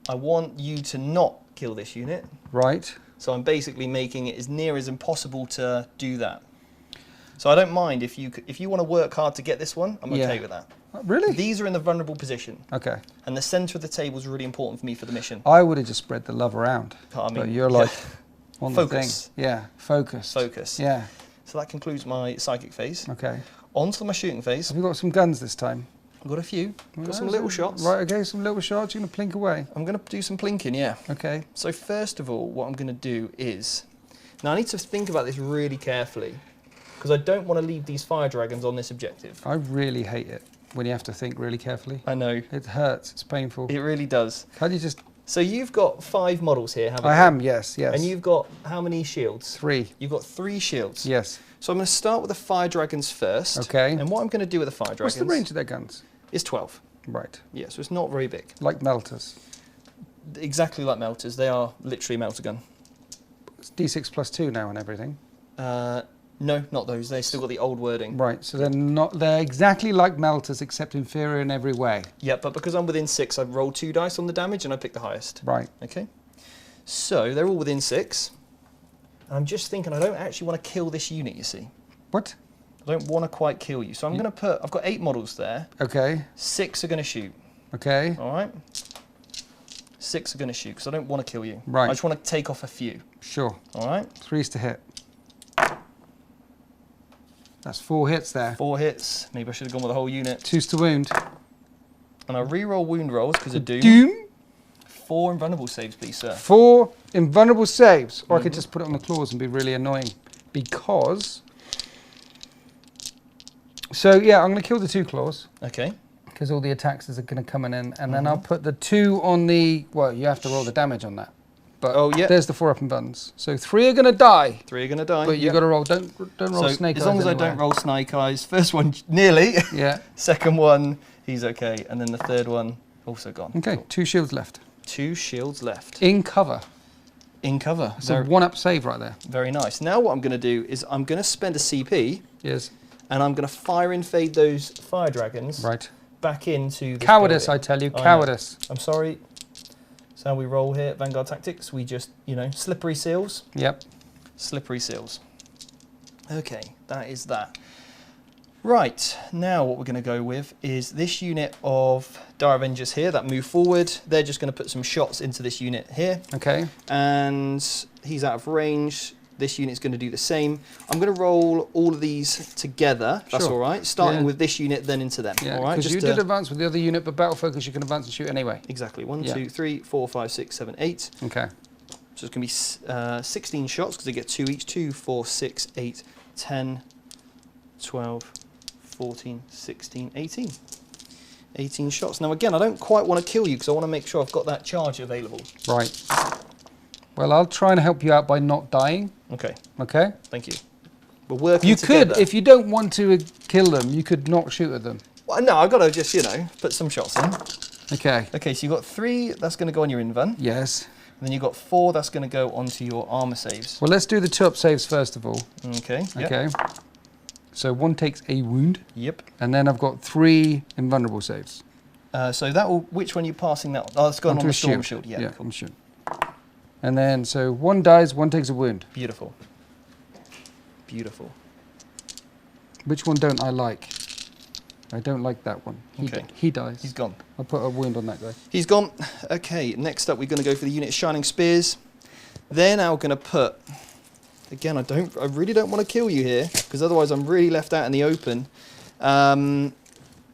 I want you to not kill this unit. Right. So I'm basically making it as near as impossible to do that. So I don't mind if you want to work hard to get this one, I'm okay with that. Really? These are in the vulnerable position. Okay. And the centre of the table is really important for me for the mission. I would have just spread the love around. I mean, but you're like on focus. the thing. Yeah. Focus. Focus. Yeah. So that concludes my psychic phase. Okay. On to my shooting phase. Have you got some guns this time? I've got a few. Got some little shots. Right, okay, some little shots. You're going to plink away. I'm going to do some plinking, yeah. Okay. So first of all, what I'm going to do is... Now I need to think about this really carefully, because I don't want to leave these fire dragons on this objective. I really hate it when you have to think really carefully. I know. It hurts. It's painful. It really does. Can't you just... So you've got 5 models here, haven't you? I am, yes, yes. And you've got how many shields? 3. You've got 3 shields. Yes. So I'm going to start with the fire dragons first. Okay. And what I'm going to do with the fire dragons... What's the range of their guns? Is 12. Right. Yeah, so it's not very big. Like melters. Exactly like melters. They are literally a melter gun. It's D6 plus 2 now and everything. No, not those. They still got the old wording. Right, so they're not. They're exactly like melters except inferior in every way. Yeah, but because I'm within 6, I rolled 2 dice on the damage and I picked the highest. Right. Okay. So they're all within 6. I'm just thinking I don't actually want to kill this unit, you see. What? I don't want to quite kill you. So I'm going to put... I've got 8 models there. Okay. 6 are going to shoot. Okay. All right? 6 are going to shoot because I don't want to kill you. Right. I just want to take off a few. Sure. All right? 3's to hit. That's 4 hits there. 4 hits. Maybe I should have gone with the whole unit. 2's to wound. And I re-roll wound rolls because of Doom. Doom. 4 invulnerable saves, please, sir. 4 invulnerable saves. Or I could just put it on the claws and be really annoying. Because... So, yeah, I'm going to kill the 2 claws. Okay. Because all the attacks are going to come in. And then I'll put the 2 on the... Well, you have to roll the damage on that. But there's the 4-up and buns. So 3 are going to die. 3 are going to die. But you've got to roll. Don't roll so snake eyes. As long as I don't roll snake eyes. First one, nearly. Yeah. Second one, he's okay. And then the third one, also gone. Okay, cool. 2 shields left. 2 shields left. In cover. In cover. It's a 1-up save right there. Very nice. Now what I'm going to do is I'm going to spend a CP. Yes. And I'm going to fire and fade those fire dragons. Right. Back into the cowardice, I tell you. Cowardice. I'm sorry. That's how we roll here at Vanguard Tactics. We just, slippery seals. Yep. Slippery seals. Okay, that is that. Right, now what we're going to go with is this unit of Dire Avengers here that move forward. They're just going to put some shots into this unit here. Okay. And he's out of range. This unit's going to do the same. I'm going to roll all of these together. That's all right. Starting with this unit, then into them. Yeah, all right. Because you did advance with the other unit, but battle focus you can advance and shoot anyway. Exactly. 1, 2, 3, 4, 5, 6, 7, 8. Okay. So it's going to be 16 shots because they get 2 each. 2, 4, 6, 8, 10, 12, 14, 16, 18. 18 shots. Now again, I don't quite want to kill you because I want to make sure I've got that charge available. Right. Well, I'll try and help you out by not dying. Okay. Okay? Thank you. We're working You together. could, if you don't want to kill them, you could not shoot at them. Well, no, I've got to just, put some shots in. Okay. Okay, so you've got 3, that's going to go on your invuln. Yes. And then you've got 4, that's going to go onto your armor saves. Well, let's do the top saves first of all. Okay. Yep. Okay. So 1 takes a wound. Yep. And then I've got 3 invulnerable saves. So that will, which one are you passing that? Oh, it's gone on the storm shield. Yeah, cool. On shield. And then, so 1 dies, 1 takes a wound. Beautiful. Beautiful. Which one don't I like? I don't like that one. He dies. He's gone. I'll put a wound on that guy. He's gone. Okay, next up we're going to go for the unit of Shining Spears. They're now going to put, again, I really don't want to kill you here, because otherwise I'm really left out in the open.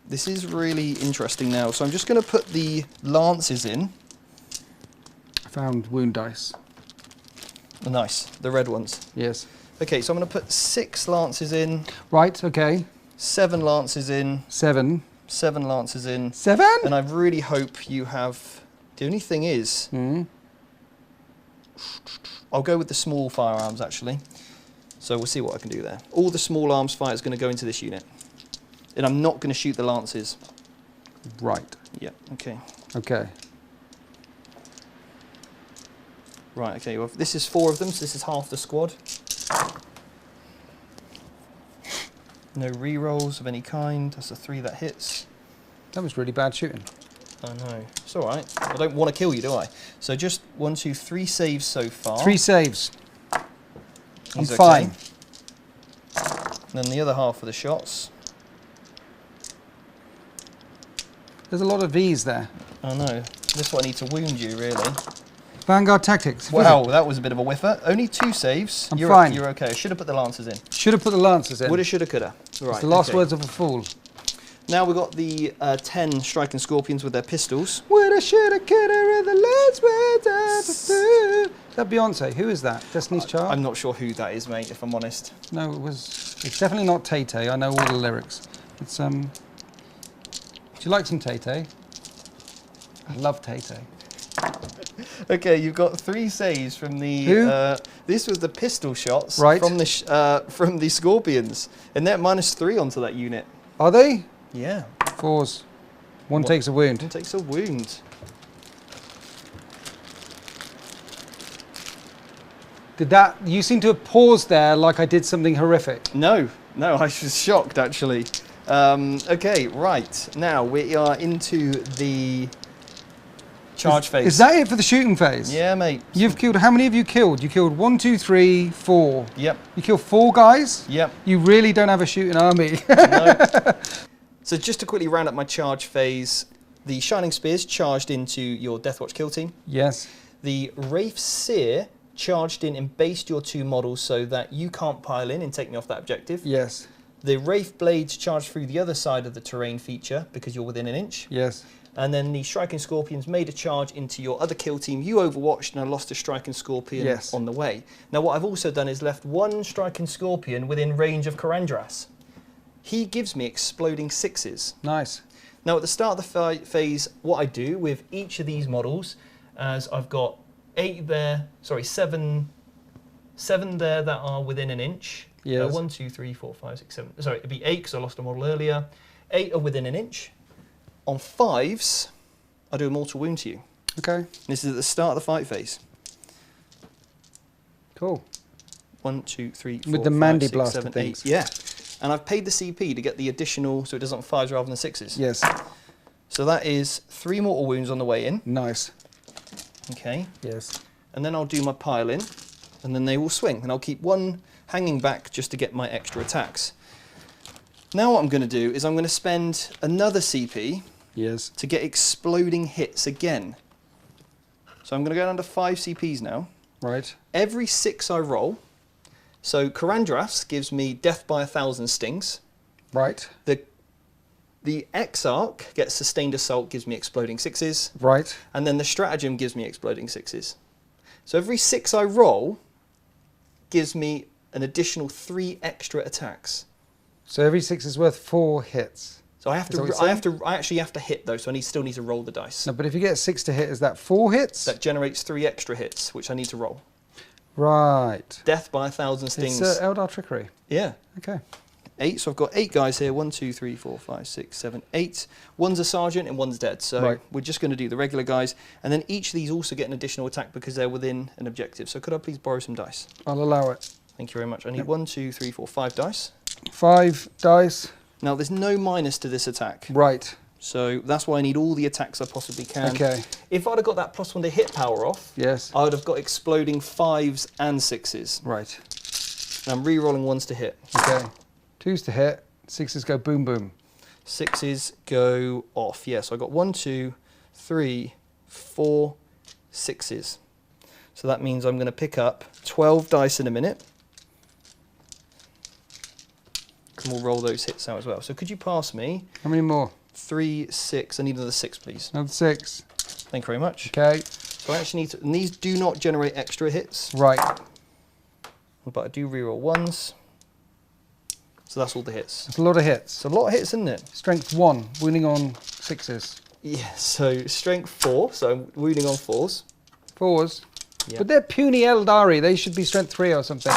This is really interesting now. So I'm just going to put the lances in. I found wound dice. Oh, nice, the red ones. Yes. Okay, so I'm going to put 6 lances in. Right, okay. 7 lances in. 7. 7 lances in. 7? And I really hope you have... The only thing is... I'll go with the small firearms, actually. So we'll see what I can do there. All the small arms fire is going to go into this unit. And I'm not going to shoot the lances. Right. Yeah, okay. Okay. Right, okay, well, this is 4 of them, so this is half the squad. No re-rolls of any kind. That's a 3 that hits. That was really bad shooting. I know. It's all right. I don't want to kill you, do I? So just 1, 2, 3 saves so far. 3 saves. He's I'm fine. And then the other half of the shots. There's a lot of V's there. I know. This one I need to wound you, really. Vanguard Tactics. Wow, that was a bit of a whiffer. Only 2 saves. I'm fine. You're okay. I should have put the lances in. Should have put the lances in. Woulda, shoulda, coulda. Right. It's the last words of a fool. Now we've got the 10 striking scorpions with their pistols. Woulda, shoulda, coulda, the last words of a fool. Is that Beyonce? Who is that? Destiny's Child? I'm not sure who that is, mate, if I'm honest. No, it's definitely not Tay-Tay. I know all the lyrics. It's Do you like some Tay-Tay? I love Tay-Tay. Okay, you've got 3 saves from the. This was the pistol shots from the scorpions, and they're -3 onto that unit. Are they? Yeah. 4s. 1 takes a wound. 1 takes a wound. Did that? You seem to have paused there, like I did something horrific. No, I was shocked actually. Okay, right now we are into the charge phase. Is that it for the shooting phase? Yeah, mate. You've killed, how many have you killed? You killed 1, 2, 3, 4. Yep. You killed 4 guys? Yep. You really don't have a shooting army. No. So just to quickly round up my charge phase, the Shining Spears charged into your Deathwatch kill team. Yes. The Wraith Seer charged in and based your 2 models so that you can't pile in and take me off that objective. Yes. The Wraith Blades charged through the other side of the terrain feature because you're within an inch. Yes. And then the Striking Scorpions made a charge into your other kill team. You overwatched and I lost a Striking Scorpion on the way. Now what I've also done is left 1 Striking Scorpion within range of Karandras. He gives me exploding 6s. Nice. Now at the start of the phase, what I do with each of these models, as I've got 7 there that are within an inch. Yes. 1, 2, 3, 4, 5, 6, 7. Sorry, it'd be 8 because I lost a model earlier. 8 are within an inch. On 5s, I do a mortal wound to you. Okay. This is at the start of the fight phase. Cool. 1, 2, 3, 4, With the 5, Mandy 6, Blaster 7, things. 8. Yeah. And I've paid the CP to get the additional, so it does it on 5s rather than 6s. Yes. So that is 3 mortal wounds on the way in. Nice. Okay. Yes. And then I'll do my pile in, and then they will swing. And I'll keep 1 hanging back just to get my extra attacks. Now what I'm going to do is I'm going to spend another CP to get exploding hits again. So I'm going to go down to 5 CPs now. Right. Every 6 I roll, so Karandras gives me death by 1,000 stings. Right. The Exarch gets sustained assault, gives me exploding 6s. Right. And then the stratagem gives me exploding 6s. So every 6 I roll gives me an additional 3 extra attacks. So every 6 is worth 4 hits. So I actually have to hit though, so I still need to roll the dice. No, but if you get 6 to hit, is that 4 hits? That generates 3 extra hits, which I need to roll. Right. Death by 1,000 stings. It's Eldar trickery. Yeah. Okay. 8, so I've got 8 guys here. 1, 2, 3, 4, 5, 6, 7, 8. One's a sergeant and one's dead. So we're just going to do the regular guys. And then each of these also get an additional attack because they're within an objective. So could I please borrow some dice? I'll allow it. Thank you very much. I need 1, 2, 3, 4, 5 dice. 5 dice. Now there's no minus to this attack. Right. So that's why I need all the attacks I possibly can. Okay. If I'd have got that +1 to hit power off, Yes. I would have got exploding 5s and 6s. Right. And I'm re-rolling 1s to hit. Okay. 2s to hit. 6s go boom boom. 6s go off. Yeah, so I got 1, 2, 3, 4, 6s. So that means I'm going to pick up 12 dice in a minute. And we'll roll those hits out as well. So could you pass me? How many more? 3, 6. I need another 6, please. Another 6. Thank you very much. Okay. So I actually need to, and these do not generate extra hits. Right. But I do re-roll 1s. So that's all the hits. That's a lot of hits. It's a lot of hits, isn't it? Strength 1, wounding on 6s. Yeah, so strength 4, so I'm wounding on 4s. 4s. Yep. But they're puny Eldari. They should be strength 3 or something.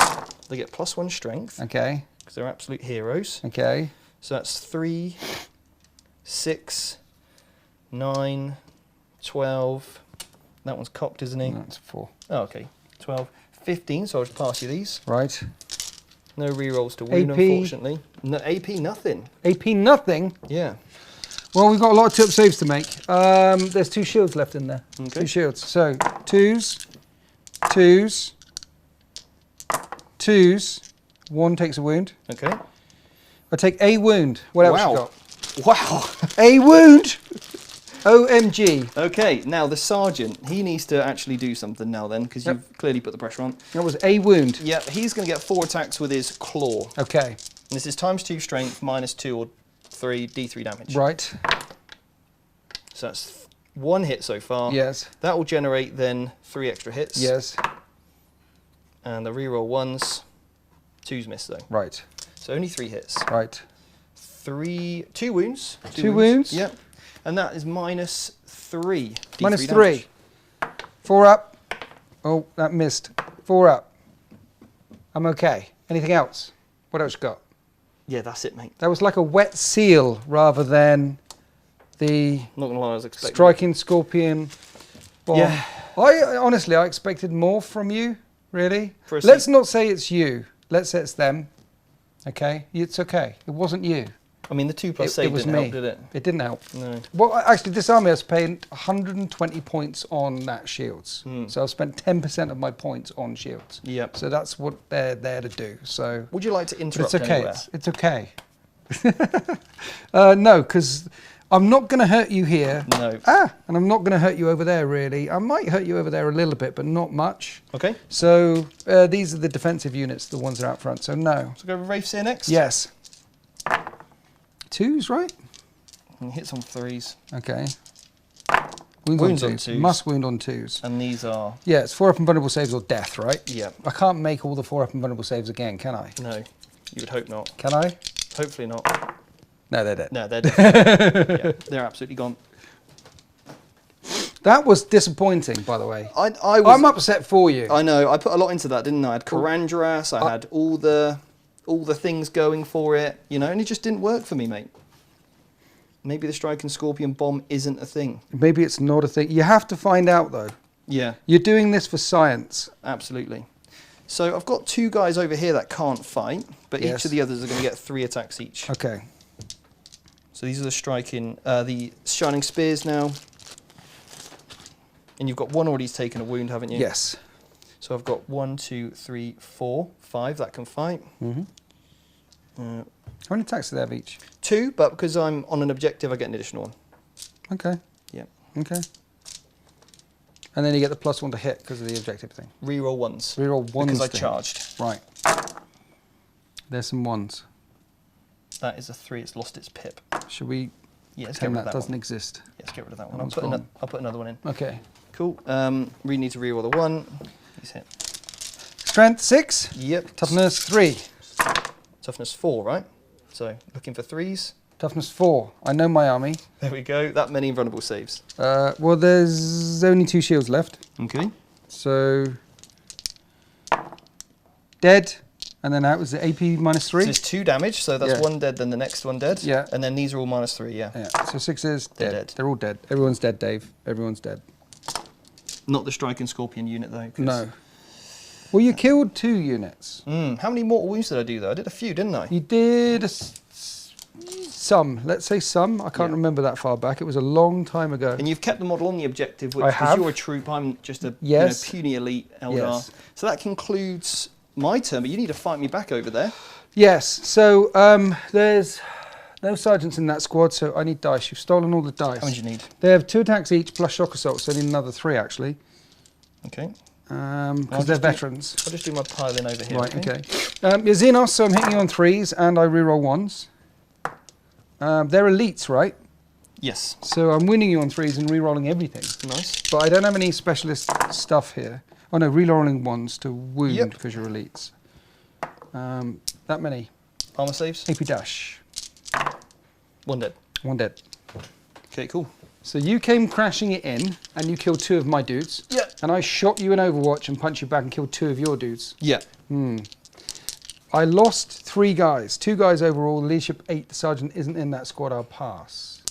They get +1 strength. Okay. Because they're absolute heroes. Okay. So that's 3, 6, 9, 12. That one's cocked, isn't he? That's 4. Oh, okay. 12, 15, so I'll just pass you these. Right. No re-rolls to wound, AP. unfortunately. No, AP, nothing. AP nothing. Yeah. Well, we've got a lot of tip saves to make. There's 2 shields left in there. Okay. 2 shields. So 2s, 2s, 2s. 1 takes a wound. Okay. I take a wound. What else you got? Wow. A wound. OMG. Okay, now the sergeant, he needs to actually do something now then, because you've clearly put the pressure on. That was a wound. Yeah, he's going to get 4 attacks with his claw. Okay. And this is ×2 strength, -2 or 3, D3 damage. Right. So that's 1 hit so far. Yes. That will generate then 3 extra hits. Yes. And the reroll 1s, 2s miss though. Right. So only 3 hits. Right. 2 wounds. 2 wounds? Yep. And that is -3. Minus D3 3. damage. 4 up. Oh, that missed. 4 up. I'm okay. Anything else? What else you got? Yeah, that's it, mate. That was like a wet seal rather than the Not going to lie, I was expecting. striking scorpion bomb. Yeah. Honestly, I expected more from you, really. For a Let's not say it's you. Let's say it's them. Okay? It's okay. It wasn't you. I mean, the 2+ It save was didn't me. help, did it? It didn't help. No. Well, actually, this army I spent 120 points on that shields. So I've spent 10% of my points on shields. Yep. So that's what they're there to do. So Would you like to but interrupt it's okay. anywhere? It's okay. No, because I'm not going to hurt you here. No. And I'm not going to hurt you over there, really. I might hurt you over there a little bit, but not much. Okay. So these are the defensive units, the ones that are out front. So no. So go with Wraiths here next? Yes. 2s, right? And hits on 3s. Okay. Wounds on 2s. 2s. Must wound on 2s. And these are... Yeah, it's 4 up and vulnerable saves or death, right? Yeah. I can't make all the 4 up and vulnerable saves again, can I? No, you would hope not. Can I? Hopefully not. No, they're dead. No, they're dead. Yeah, they're absolutely gone. That was disappointing, by the way. I'm upset for you. I know. I put a lot into that, didn't I? I had Karandras. I had all the things going for it, you know, and it just didn't work for me, mate. Maybe the Strike and Scorpion bomb isn't a thing. Maybe it's not a thing. You have to find out, though. Yeah. You're doing this for science. Absolutely. So I've got 2 guys over here that can't fight, but Yes. each of the others are going to get 3 attacks each. Okay. So these are the Shining Spears now. And you've got 1 already taken a wound, haven't you? Yes. So I've got 1, 2, 3, 4, 5 that can fight. How many attacks do they have each? 2, but because I'm on an objective, I get an additional 1. Okay. Yeah. Okay. And then you get the +1 to hit because of the objective thing. Reroll 1s. Reroll 1s. Because I to hit. charged. Right. There's some 1s. That is a 3. It's lost its pip. Should we Yeah, let's get pretend rid of that that doesn't one. exist? Yeah, let's get rid of that one. That one's I'll put another one in. Okay. Cool. We need to reroll the 1. He's hit. Strength 6. Yep. Toughness 3. Toughness 4, right? So looking for 3s. Toughness 4. I know my army. There we go. That many invulnerable saves. Well, there's only 2 shields left. Okay. So dead, and then that was the AP -3. So it's 2 damage, so that's 1 dead, then the next one dead. Yeah. And then these are all -3, yeah. Yeah, so 6s, They're dead. dead. They're all dead. Everyone's dead, Dave. Everyone's dead. Not the Striking Scorpion unit, though. No. Well, you killed 2 units. How many mortal wounds did I do, though? I did a few, didn't I? You did some. Let's say some. I can't remember that far back. It was a long time ago. And you've kept the model on the objective, which I is have. you're a troop, I'm just a Yes. puny elite Eldar. Yes. So that concludes my turn, but you need to fight me back over there. Yes, so there's no sergeants in that squad, so I need dice. You've stolen all the dice. How many do you need? They have 2 attacks each plus shock assault, so I need another 3 actually. Okay. Because they're veterans. I'll just do my piling over here. Right, okay. You're Xenos, so I'm hitting you on 3s and I reroll 1s. They're elites, right? Yes. So I'm winning you on 3s and rerolling everything. Nice. But I don't have any specialist stuff here. Oh no, rerolling 1s to wound because you're elites. That many. Armor saves? AP dash. 1 dead. 1 dead. Okay, cool. So you came crashing it in and you killed 2 of my dudes. Yeah. And I shot you in Overwatch and punched you back and killed 2 of your dudes. Yeah. I lost 3 guys, 2 guys overall, leadership 8, the sergeant isn't in that squad, I'll pass.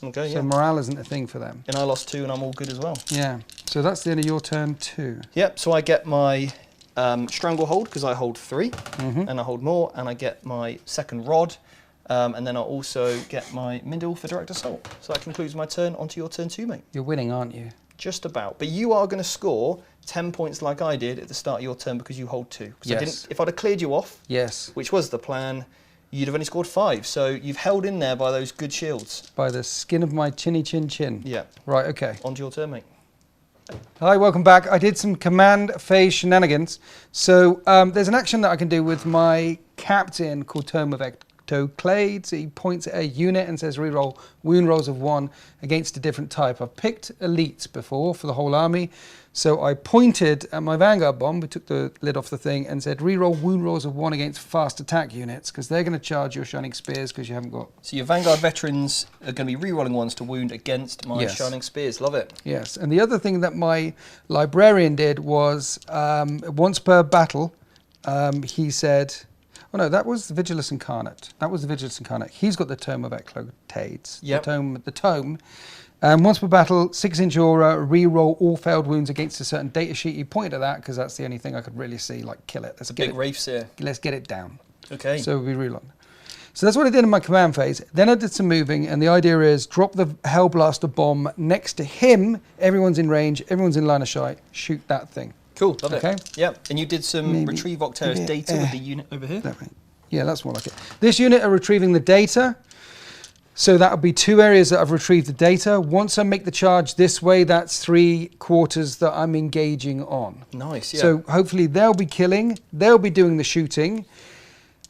Okay, So morale isn't a thing for them. And I lost 2 and I'm all good as well. Yeah, so that's the end of your turn too. Yep, so I get my Stranglehold because I hold 3 and I hold more, and I get my second rod, and then I'll also get my Mindle for direct assault. So that concludes my turn. Onto your turn 2, mate. You're winning, aren't you? Just about. But you are going to score 10 points like I did at the start of your turn because you hold 2. Because if I'd have cleared you off, Yes. which was the plan, you'd have only scored 5. So you've held in there by those good shields. By the skin of my chinny chin chin. Yeah. Right, okay. Onto your turn, mate. Hi, welcome back. I did some command phase shenanigans. So there's an action that I can do with my captain called Tome of Ectoclades. He points at a unit and says reroll wound rolls of 1 against a different type. I've picked elites before for the whole army. So I pointed at my Vanguard bomb, we took the lid off the thing, and said reroll wound rolls of 1 against fast attack units because they're going to charge your Shining Spears because you haven't got... So your Vanguard veterans are going to be rerolling 1s to wound against my Shining Spears. Love it. Yes, and the other thing that my librarian did was once per battle, he said... Oh no, that was the Vigilus Incarnate. That was the Vigilus Incarnate. He's got the Tome of Ectoclades. Yep. The tome. Once per battle, 6-inch aura, re-roll all failed wounds against a certain data sheet. He pointed at that because that's the only thing I could really see. Like, kill it. Let's get Big Wraith Seer. Let's get it down. Okay. So we reroll. So that's what I did in my command phase. Then I did some moving, and the idea is drop the Hellblaster bomb next to him. Everyone's in range. Everyone's in line of sight. Shoot that thing. Cool, love Okay. it. Yep, and you did some retrieve Octerus data with the unit over here. Yeah, that's more like it. This unit are retrieving the data. So that would be 2 areas that I've retrieved the data. Once I make the charge this way, that's 3 quarters that I'm engaging on. Nice, yeah. So hopefully they'll be killing, they'll be doing the shooting.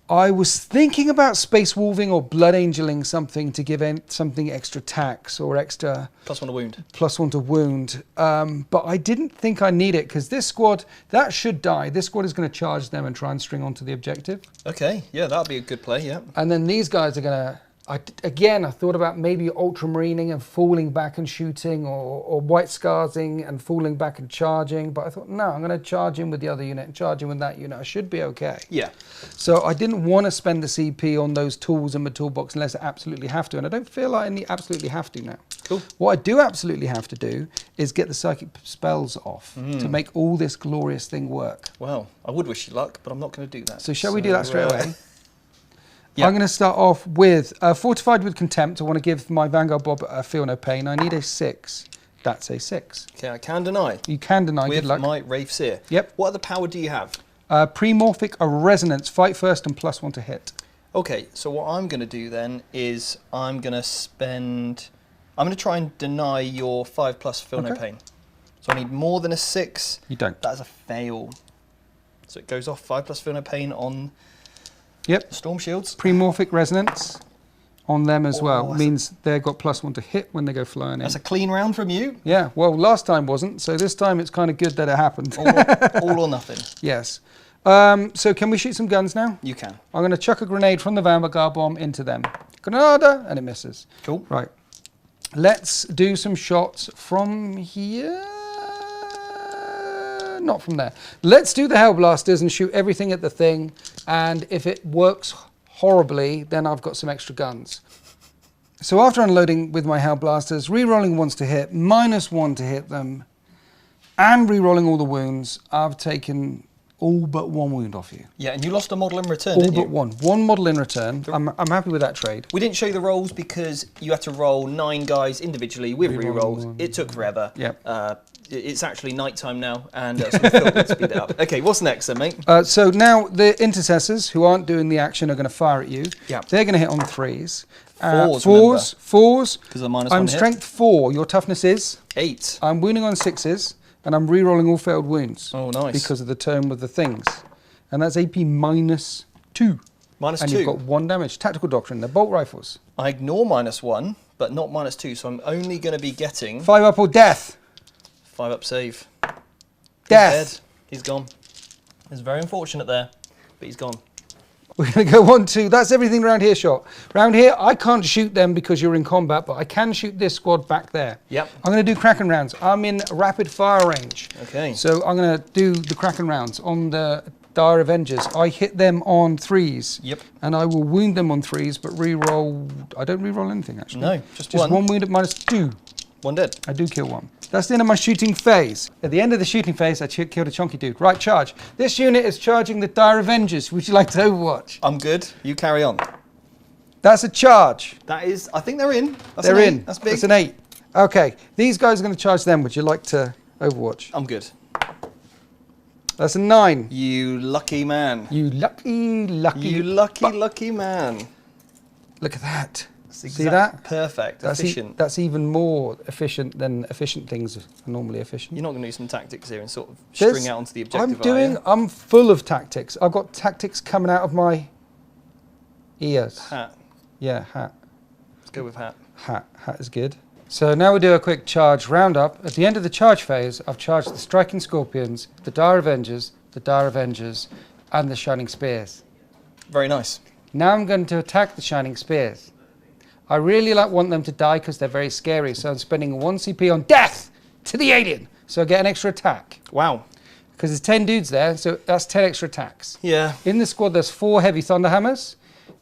I was thinking about Space Wolving or Blood Angeling something to give something extra tax or extra... +1 to wound. +1 to wound. But I didn't think I need it because this squad, that should die. This squad is going to charge them and try and string onto the objective. Okay, yeah, that'll be a good play, yeah. And then these guys are going to... I thought about maybe ultramarining and falling back and shooting, or white scarsing and falling back and charging. But I thought, no, I'm going to charge in with the other unit and charge in with that unit. I should be okay. Yeah. So I didn't want to spend the CP on those tools in my toolbox unless I absolutely have to. And I don't feel like I absolutely have to now. Cool. What I do absolutely have to do is get the psychic spells off to make all this glorious thing work. Well, I would wish you luck, but I'm not going to do that. So shall we do that straight away? Yeah. I'm going to start off with Fortified with Contempt. I want to give my Vanguard Bob a Feel No Pain. I need a 6. That's a 6. Okay, I can deny. You can deny. With Good luck. my Wraith Seer. Yep. What other power do you have? Premorphic Resonance. Fight first and +1 to hit. Okay, so what I'm going to do then is I'm going to try and deny your 5+ Feel No Pain. So I need more than a 6. You don't. That's a fail. So it goes off 5+ Feel No Pain on... Yep. Storm Shields. Premorphic Resonance on them as well. That's Means they've got +1 to hit when they go flying in. That's a clean round from you. Yeah, well, last time wasn't, so this time it's kind of good that it happened. All or nothing. Yes. So can we shoot some guns now? You can. I'm going to chuck a grenade from the Vanguard bomb into them. Grenada, and it misses. Cool. Right. Let's do some shots from here. not from there. Let's do the Hellblasters and shoot everything at the thing. And if it works horribly, then I've got some extra guns. So after unloading with my Hellblasters, re-rolling ones to hit, -1 to hit them, and re-rolling all the wounds, I've taken all but 1 wound off you. Yeah, and you lost a model in return, all didn't you? but one. 1 model in return. I'm happy with that trade. We didn't show you the rolls because you had to roll 9 guys individually with re-rolls. It took forever. Yep. It's actually nighttime now, and so we thought we'd speed it up. Okay, what's next then, mate? So now the intercessors who aren't doing the action are going to fire at you. Yeah. They're going to hit on 3s. Fours. Because I'm I'm strength 4. Your toughness is 8. I'm wounding on 6s, and I'm re-rolling all failed wounds. Oh, nice. Because of the tone of the things, and that's AP -2. -2. And you've got 1 damage. Tactical doctrine. They're bolt rifles. I ignore -1, but not -2, so I'm only going to be getting 5 up or death. 5 up save. He's Death. dead. He's gone. It's very unfortunate there, but he's gone. We're going to go on to, that's everything around here shot. Around here, I can't shoot them because you're in combat, but I can shoot this squad back there. Yep. I'm going to do Kraken rounds. I'm in rapid fire range. Okay. So I'm going to do the Kraken rounds on the Dire Avengers. I hit them on 3s. Yep. And I will wound them on 3s, but re-roll, I don't re-roll anything actually. No, just one. one. 1 wound at -2. 1 dead. I do kill 1. That's the end of my shooting phase. At the end of the shooting phase, I killed a chunky dude. Right, charge. This unit is charging the Dire Avengers. Would you like to overwatch? I'm good. You carry on. That's a charge. That is, I think they're in. That's They're an 8. in. That's big. That's an 8. Okay, these guys are going to charge them. Would you like to overwatch? I'm good. That's a 9. You lucky man. You lucky. You lucky man. Look at that. That's See that? Perfect. Efficient. That's even more efficient than efficient things are normally efficient. You're not going to do some tactics here and sort of string out onto the objective. I'm full of tactics. I've got tactics coming out of my ears. Hat. Yeah, hat. Let's go with hat. Hat is good. So now we do a quick charge roundup. At the end of the charge phase, I've charged the Striking Scorpions, the Dire Avengers, and the Shining Spears. Very nice. Now I'm going to attack the Shining Spears. I really want them to die because they're very scary, so I'm spending 1 CP on death to the alien. So I get an extra attack. Wow. Because there's 10 dudes there, so that's 10 extra attacks. Yeah. In the squad, there's 4 heavy thunderhammers,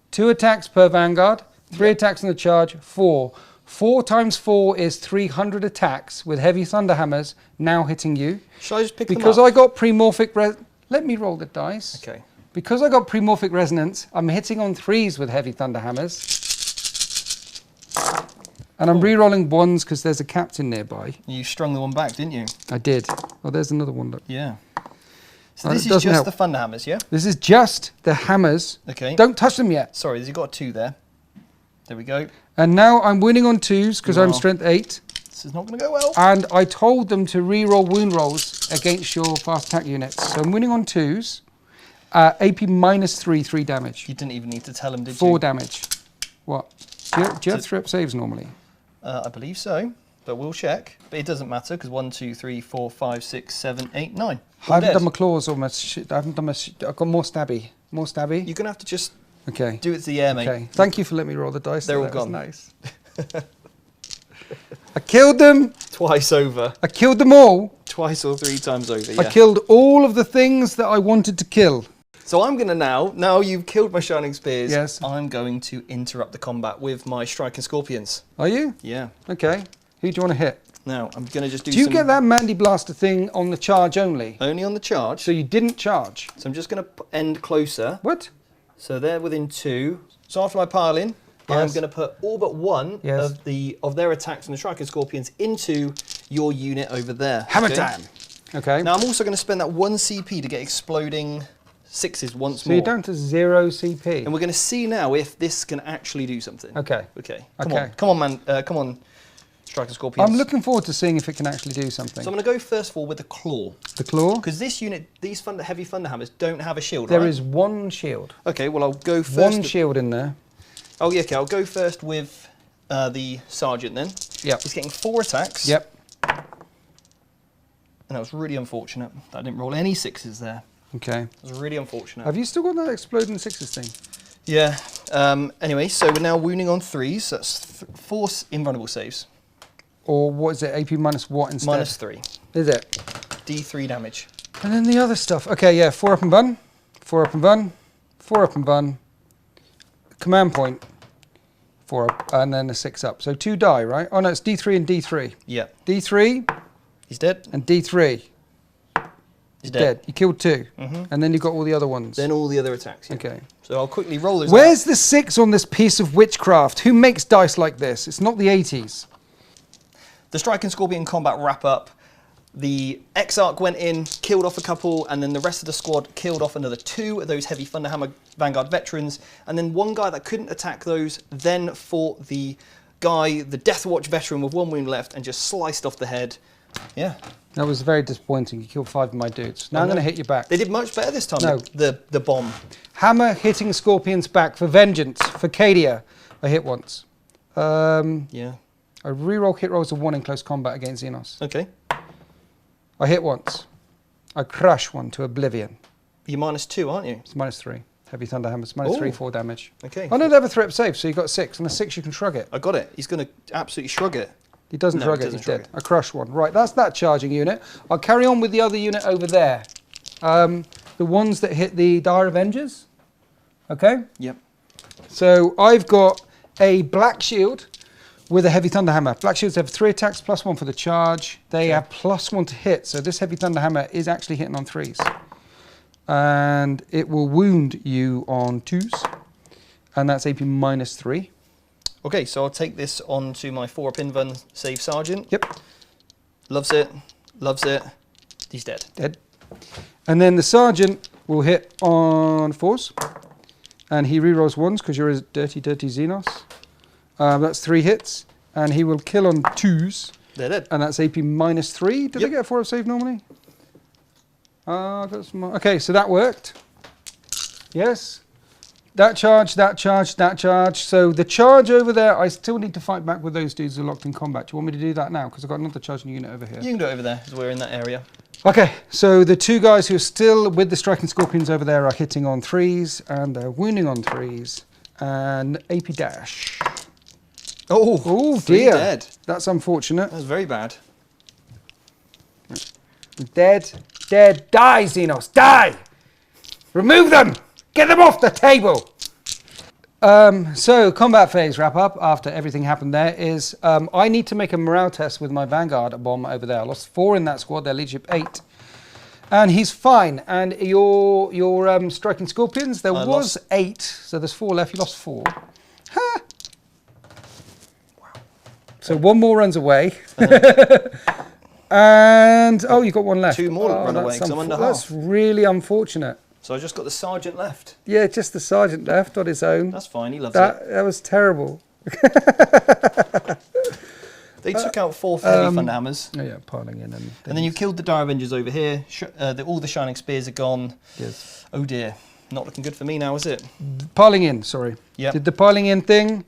2 attacks per vanguard, 3 attacks in the charge, 4. 4 times 4 is 300 attacks with heavy thunderhammers now hitting you. Shall I just pick because them up? I got premorphic let me roll the dice. Okay. Because I got premorphic resonance, I'm hitting on 3s with heavy thunderhammers. And I'm re-rolling 1s because there's a captain nearby. You strung the one back, didn't you? I did. Oh, there's another one. Look. Yeah. So this is just the thunderhammers, yeah? This is just the hammers. Okay. Don't touch them yet. Sorry, you've got 2 there. There we go. And now I'm winning on 2s because I'm strength 8. This is not going to go well. And I told them to re-roll wound rolls against your fast attack units. So I'm winning on 2s. AP -3, 3 damage. You didn't even need to tell them, did you? 4 damage. What? Do you have 3 up saves normally? I believe so, but we'll check. But it doesn't matter because 1, 2, 3, 4, 5, 6, 7, 8, 9. I haven't done my claws or my I haven't done my I've got more stabby. More stabby? You're going to have to just okay. do it to the air, mate. Okay. Thank you for letting me roll the dice. They're all that was gone. Nice. I killed them. Twice over. I killed them all. Twice or 3 times over, yeah. I killed all of the things that I wanted to kill. So I'm going to now you've killed my Shining Spears, yes. I'm going to interrupt the combat with my Striking Scorpions. Are you? Yeah. Okay. Who do you want to hit? Now, I'm going to just do you get that Mandy Blaster thing on the charge only? Only on the charge. So you didn't charge? So I'm just going to end closer. What? So they're within 2. So after I pile in, I'm going to put all but 1 of their attacks from the Striking Scorpions into your unit over there. Hammer time. Okay. Now I'm also going to spend that 1 CP to get exploding 6s once more. So you're down to 0 CP. And we're going to see now if this can actually do something. Okay. Okay. Okay. Come on, man. Come on, Striker Scorpions. I'm looking forward to seeing if it can actually do something. So I'm going to go first of all with the claw. The claw? Because this unit, these heavy thunderhammers don't have a shield, There right? is 1 shield. Okay, well I'll go first. 1 shield in there. Oh yeah, okay. I'll go first with the sergeant then. Yep. He's getting 4 attacks. Yep. And that was really unfortunate that I didn't roll any 6s there. Okay. It was really unfortunate. Have you still got that exploding 6s thing? Yeah. Anyway, so we're now wounding on 3s. That's 4 invulnerable saves. Or what is it? AP minus what instead? -3. Is it? D3 damage. And then the other stuff. Okay, yeah, 4 up and bun, 4 up and bun, 4 up and bun, command point, 4 up, and then a 6 up. So 2 die, right? Oh no, it's D3 and D3. Yeah. D3. He's dead. And D3. He's dead. You killed 2. And then you've got all the other ones. Then all the other attacks. Yeah. Okay. So I'll quickly roll those Where's the 6 on this piece of witchcraft? Who makes dice like this? It's not the 80s. The Strike and Scorpion combat wrap up. The Exarch went in, killed off a couple, and then the rest of the squad killed off another 2 of those heavy Thunderhammer Vanguard veterans. And then one guy that couldn't attack those then fought the guy, the Deathwatch veteran with 1 wound left, and just sliced off the head. Yeah. That was very disappointing. You killed 5 of my dudes. Now I'm going to hit you back. They did much better this time, No. the bomb. Hammer hitting Scorpion's back for vengeance, for Cadia. I hit once. Yeah. I reroll hit rolls of 1 in close combat against Xenos. Okay. I hit once. I crush one to oblivion. You're -2, aren't you? It's -3. Heavy Thunder Hammer. It's -3, Ooh. 4 damage. Okay. I know they have a threat save, so you got 6. On a 6 you can shrug it. I got it. He's going to absolutely shrug it. He doesn't No, shrug he it, doesn't he's shrug dead. it. I crush one. Right, that's that charging unit. I'll carry on with the other unit over there. The ones that hit the Dire Avengers. Okay? Yep. So I've got a black shield with a heavy thunderhammer. Black shields have 3 attacks, +1 for the charge. They have +1 to hit. So this heavy thunderhammer is actually hitting on 3s. And it will wound you on 2s. And that's AP -3. Okay, so I'll take this on to my 4 up invuln save sergeant. Yep. Loves it. Loves it. He's dead. Dead. And then the sergeant will hit on 4s. And he rerolls 1s because you're a dirty, dirty Xenos. That's 3 hits. And he will kill on 2s. They're dead. And that's AP -3. Did they get a 4 up save normally? Okay, so that worked. Yes. That charge, that charge, that charge. So the charge over there, I still need to fight back with those dudes who are locked in combat. Do you want me to do that now? Because I've got another charging unit over here. You can do it over there, because we're in that area. Okay, so the 2 guys who are still with the striking scorpions over there are hitting on 3s, and they're wounding on 3s, and AP dash. Oh dear. Dead. That's unfortunate. That's very bad. Dead, dead, die, Xenos, die! Remove them! Get them off the table! So, combat phase wrap up after everything happened there is I need to make a morale test with my Vanguard bomb over there. I lost 4 in that squad, their leadership 8. And he's fine. And your striking scorpions, there was 8, so there's 4 left. You lost 4. Ha! Wow. So 1 more runs away. And, oh, you've got 1 left. 2 more run away, because I'm under half. That's really unfortunate. So I just got the sergeant left. Yeah, just the sergeant left on his own. That's fine, he loves it. That was terrible. They took out 4 heavy Thunderhammers. Oh yeah, piling in. And then you killed the Dire Avengers over here. All the Shining Spears are gone. Yes. Oh dear. Not looking good for me now, is it? Piling in, sorry. Yep. Did the piling in thing.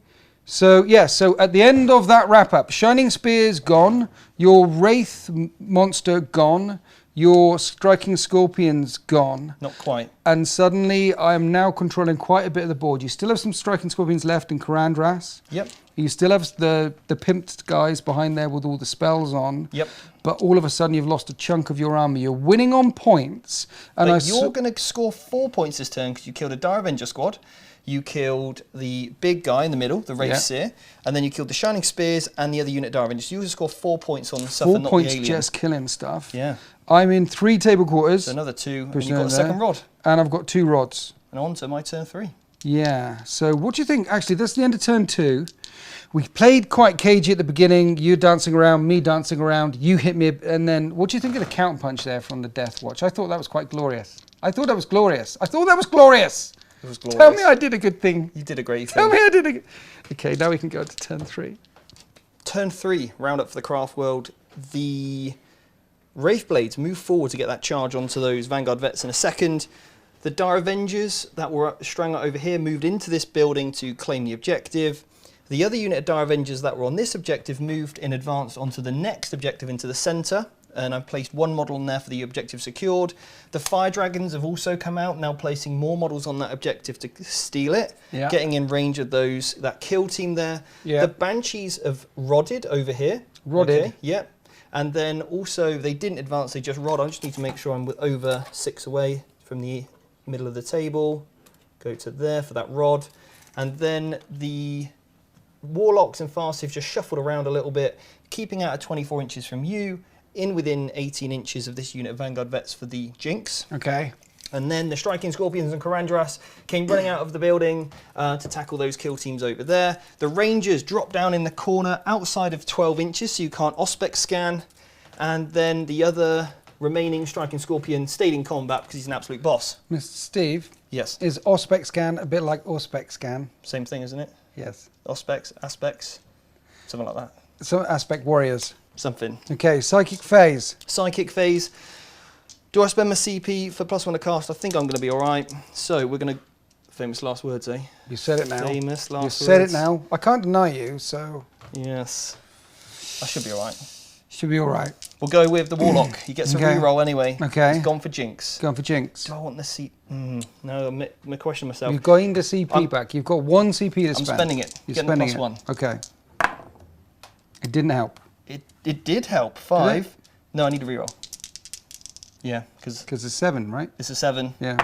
So, yeah, so at the end of that wrap-up, Shining Spears gone, your Wraith monster gone, your Striking Scorpions gone. Not quite. And suddenly I am now controlling quite a bit of the board. You still have some Striking Scorpions left in Karandras. Yep. You still have the pimped guys behind there with all the spells on. Yep. But all of a sudden you've lost a chunk of your army. You're winning on points. And but you're going to score 4 points this turn because you killed a Dire Avenger squad. You killed the big guy in the middle, the Wraith Seer, and then you killed the Shining Spears and the other unit Dire Avengers. So you score 4 points on stuff and not the alien. 4 points just killing stuff. Yeah. I'm in 3 table quarters. So another 2, and you've got a second rod. And I've got 2 rods. And on to my turn 3. Yeah. So what do you think? Actually, that's the end of turn 2. We played quite cagey at the beginning. You dancing around, me dancing around. You hit me, and then what do you think of the count punch there from the Deathwatch? I thought that was quite glorious. I thought that was glorious. It was glorious. Tell me I did a good thing. You did a great thing. Tell me I did a good... Okay, now we can go to turn 3. Turn 3, round up for the Craftworld. The Wraith Blades move forward to get that charge onto those Vanguard vets in a second. The Dire Avengers that were strung out over here moved into this building to claim the objective. The other unit of Dire Avengers that were on this objective moved in advance onto the next objective into the centre. And I've placed 1 model in there for the objective secured. The Fire Dragons have also come out, now placing more models on that objective to steal it, getting in range of that kill team there. The Banshees have rodded over here. Rodded? Okay, yep. And then also, they didn't advance, they just rod. I just need to make sure I'm over 6 away from the middle of the table. Go to there for that rod. And then the warlocks and fast have just shuffled around a little bit, keeping out at 24 inches from you, in within 18 inches of this unit of Vanguard vets for the Jinx. Okay. And then the Striking Scorpions and Karandras came running out of the building to tackle those kill teams over there. The Rangers dropped down in the corner outside of 12 inches, so you can't Auspex scan. And then the other remaining Striking Scorpion stayed in combat because he's an absolute boss. Mr. Steve? Yes. Is Auspex scan a bit like Auspex scan? Same thing, isn't it? Yes. Auspex, Aspects, something like that. So Aspect Warriors. Something. Okay, Psychic Phase. Psychic Phase. Do I spend my CP for +1 to cast? I think I'm going to be all right. So we're going to... Famous last words, eh? You said it now. Famous last words. You said it now. I can't deny you, so... Yes. I should be all right. Should be all right. We'll go with the Warlock. He gets a reroll anyway. Okay. He's gone for Jinx. Going for Jinx. Do I want the CP? No, I'm questioning myself. You've got the CP back. You've got 1 CP to spend. I'm spending it. You're getting spending the +1. Okay. It didn't help. It did help. 5. No, I need a reroll. Yeah, because it's 7, right? it's a 7. Yeah.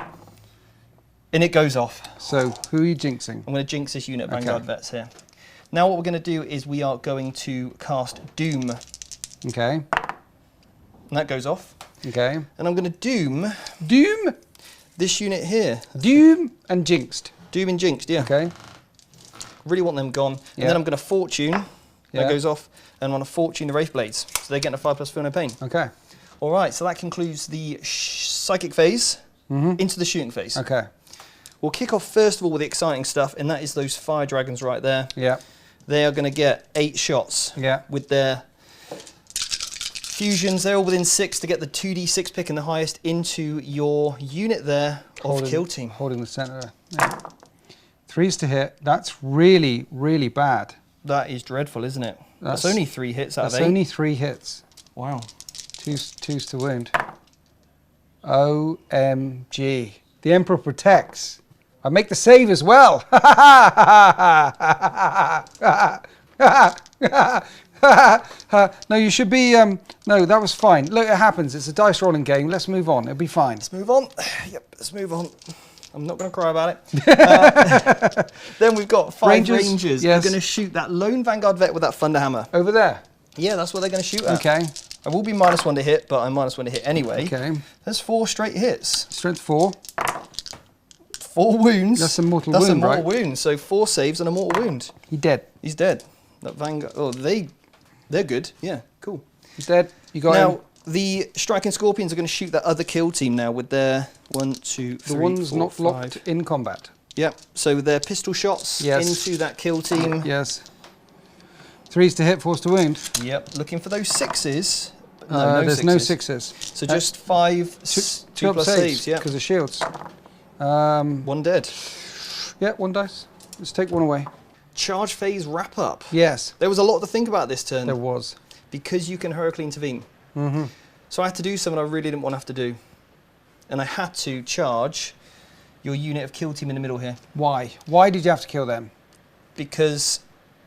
And it goes off. So who are you jinxing? I'm going to jinx this unit of Vanguard vets here. Now what we're going to do is we are going to cast Doom. Okay. And that goes off. Okay. And I'm going to Doom Doom? this unit here. Doom and Jinxed. Doom and Jinxed, yeah. Okay. Really want them gone. And then I'm going to Fortune. That goes off. And I'm going to Fortune the Wraith Blades. So they're getting a 5+ feel no pain. Okay. All right, so that concludes the Psychic phase into the shooting phase. Okay. We'll kick off first of all with the exciting stuff, and that is those Fire Dragons right there. Yeah. They are going to get 8 shots with their fusions. They're all within 6 to get the 2d6 pick and the highest into your unit there of kill team. Holding the centre there. Yeah. 3s to hit. That's really, really bad. That is dreadful, isn't it? That's only 3 hits out of 8. That's only 3 hits. Wow. 2s to wound. OMG. The Emperor protects. I make the save as well. No, you should be... no, that was fine. Look, it happens. It's a dice rolling game. Let's move on. It'll be fine. Let's move on. Yep, let's move on. I'm not going to cry about it. Then we've got 5 Rangers. They're going to shoot that lone Vanguard vet with that Thunderhammer. Over there? Yeah, that's what they're going to shoot at. Okay. I will be -1 to hit, but I'm -1 to hit anyway. Okay. There's 4 straight hits. Strength 4. 4 wounds. That's a mortal wound, That's a mortal wound. So 4 saves and a mortal wound. He's dead. He's dead. That Vanguard. Oh, they're good. Yeah, cool. He's dead. You got him. Now the Striking Scorpions are going to shoot that other kill team now with their 1, 2, 3, the ones 4, not 5. locked in combat. Yep. So their pistol shots into that kill team. Yes. 3s to hit, 4s to wound. Yep. Looking for those 6s. No, there's no 6s. So just 5 2 plus saves. Yeah. Because of shields. 1 dead. Yeah, 1 dice. Let's take 1 away. Charge phase wrap up. Yes. There was a lot to think about this turn. There was. Because you can Hurricane intervene. So I had to do something I really didn't want to have to do. And I had to charge your unit of kill team in the middle here. Why? Why did you have to kill them? Because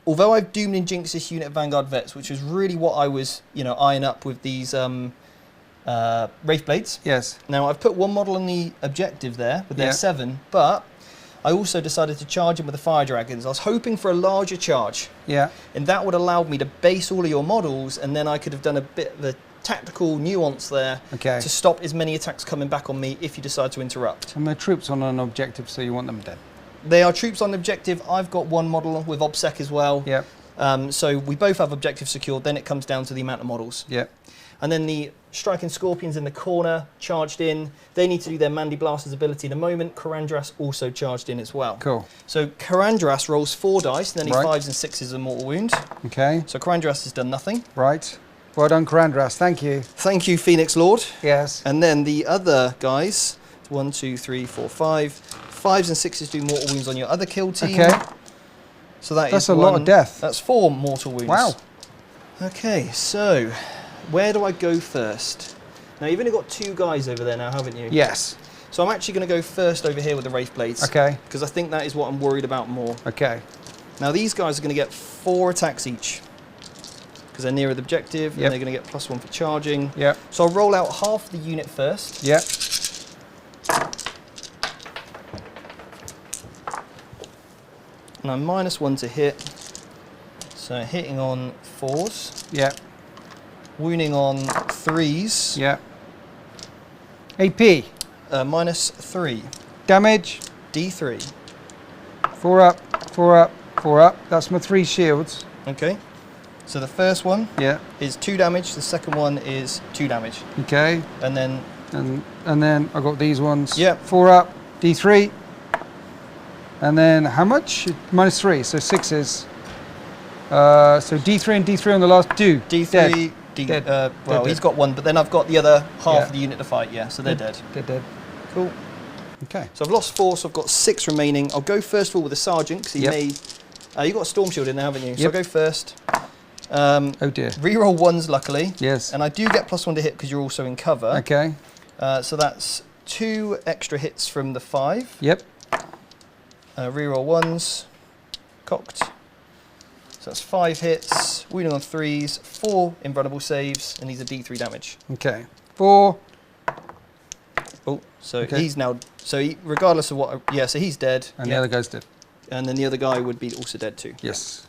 although I've doomed and jinxed this unit of Vanguard vets, which was really what I was, eyeing up with these Wraith Blades. Yes. Now I've put 1 model on the objective there with their 7, but I also decided to charge them with the Fire Dragons. I was hoping for a larger charge. Yeah. And that would allow me to base all of your models, and then I could have done a bit of a tactical nuance there to stop as many attacks coming back on me if you decide to interrupt. And they're troops on an objective, so you want them dead. They are troops on the objective. I've got 1 model with OBSEC as well. Yep. So we both have objectives secured. Then it comes down to the amount of models. Yep. And then the Striking Scorpions in the corner, charged in. They need to do their Mandy Blaster's ability in a moment. Karandras also charged in as well. Cool. So Karandras rolls 4 dice, and then he 5s and 6s a mortal wound. Okay. So Karandras has done nothing. Right. Well done, Karandras. Thank you. Thank you, Phoenix Lord. Yes. And then the other guys, 1, 2, 3, 4, 5. 5s and 6s do mortal wounds on your other kill team. Okay. So that's a lot of death. That's 4 mortal wounds. Wow. Okay, so where do I go first? Now you've only got 2 guys over there now, haven't you? Yes. So I'm actually going to go first over here with the Wraith Blades. Okay. Because I think that is what I'm worried about more. Okay. Now these guys are going to get 4 attacks each. because they're nearer the objective, Yep. and they're going to get +1 for charging. Yep. So I'll roll out half the unit first. Yep. And I'm -1 to hit. So hitting on 4s. Yep. Wounding on 3s. Yep. AP. -3. Damage. D3. 4 up, 4 up, 4 up. That's my 3 shields. Okay. So the first one Yeah. is 2 damage. The second one is 2 damage. Okay. And then And then I got these ones. Yep. 4 up, D3. And then how much? -3, so 6s. So D3 and D3 on the last 2. D3. Dead. Well, Dead. he's got 1, but then I've got the other half Yeah. of the unit to fight. Yeah, so they're dead. They're dead. Cool. Okay. So I've lost 4, so I've got 6 remaining. I'll go first of all with the sergeant because he Yep. may. You've got a storm shield in there, haven't you? So Yep. I'll go first. Oh dear. Reroll 1s, luckily. Yes. And I do get +1 to hit because you're also in cover. Okay. So that's 2 extra hits from the 5. Yep. Reroll 1s. Cocked. So that's 5 hits. Wounding on 3s. 4 invulnerable saves. And these are D3 damage. Okay. 4. Oh, so Okay. he's now. So he, regardless of what. Yeah, so he's dead. And yeah. the other guy's dead. And then the other guy would be also dead too. Yes.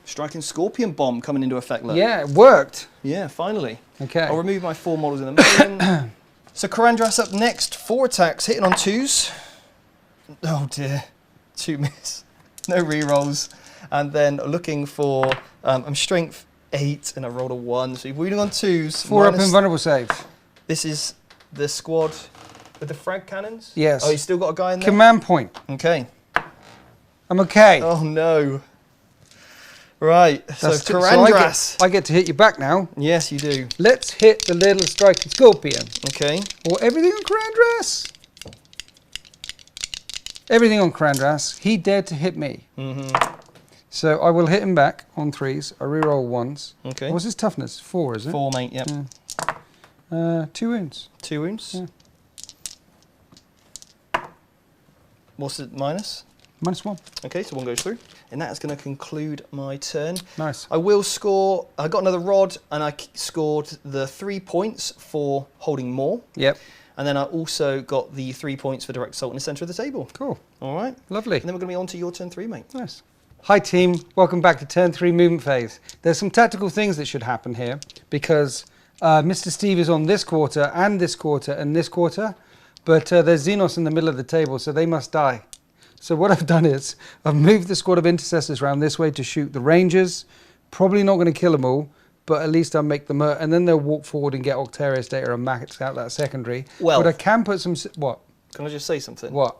Striking Scorpion Bomb coming into effect. Look. Yeah, it worked. Yeah, finally. Okay. I'll remove my 4 models in a moment. So Karandras up next. 4 attacks, hitting on 2s. Oh dear. 2 miss. No rerolls. And then looking for. I'm strength 8 and I rolled a 1. So you're wounding on 2s. 4 up invulnerable save. This is the squad with the frag cannons? Yes. Oh, you still got a guy in there? Command point. Okay. I'm okay. Oh no. Right. So That's Karandras. I get to hit you back now. Yes, you do. Let's hit the little striking scorpion. Okay. Or everything on Karandras. Everything on Karandras. He dared to hit me. So I will hit him back on 3s. I reroll 1s. Okay. What's his toughness? 4, is it? 4, mate. Yep. Yeah. 2 wounds. 2 wounds. Yeah. What's it minus? -1. Okay, so 1 goes through. And that is going to conclude my turn. Nice. I will score. I got another rod and I scored the 3 points for holding more. Yep. And then I also got the 3 points for direct assault in the centre of the table. Cool. All right. Lovely. And then we're going to be on to your turn 3, mate. Nice. Hi team, welcome back to turn 3 movement phase. There's some tactical things that should happen here because Mr. Steve is on this quarter and this quarter and this quarter, but there's Xenos in the middle of the table, so they must die. So what I've done is I've moved the squad of intercessors around this way to shoot the rangers. Probably not going to kill them all, but at least I'll make them hurt, and then they'll walk forward and get Octarius data and max out that secondary. Well, but I can put some, what? Can I just say something? What?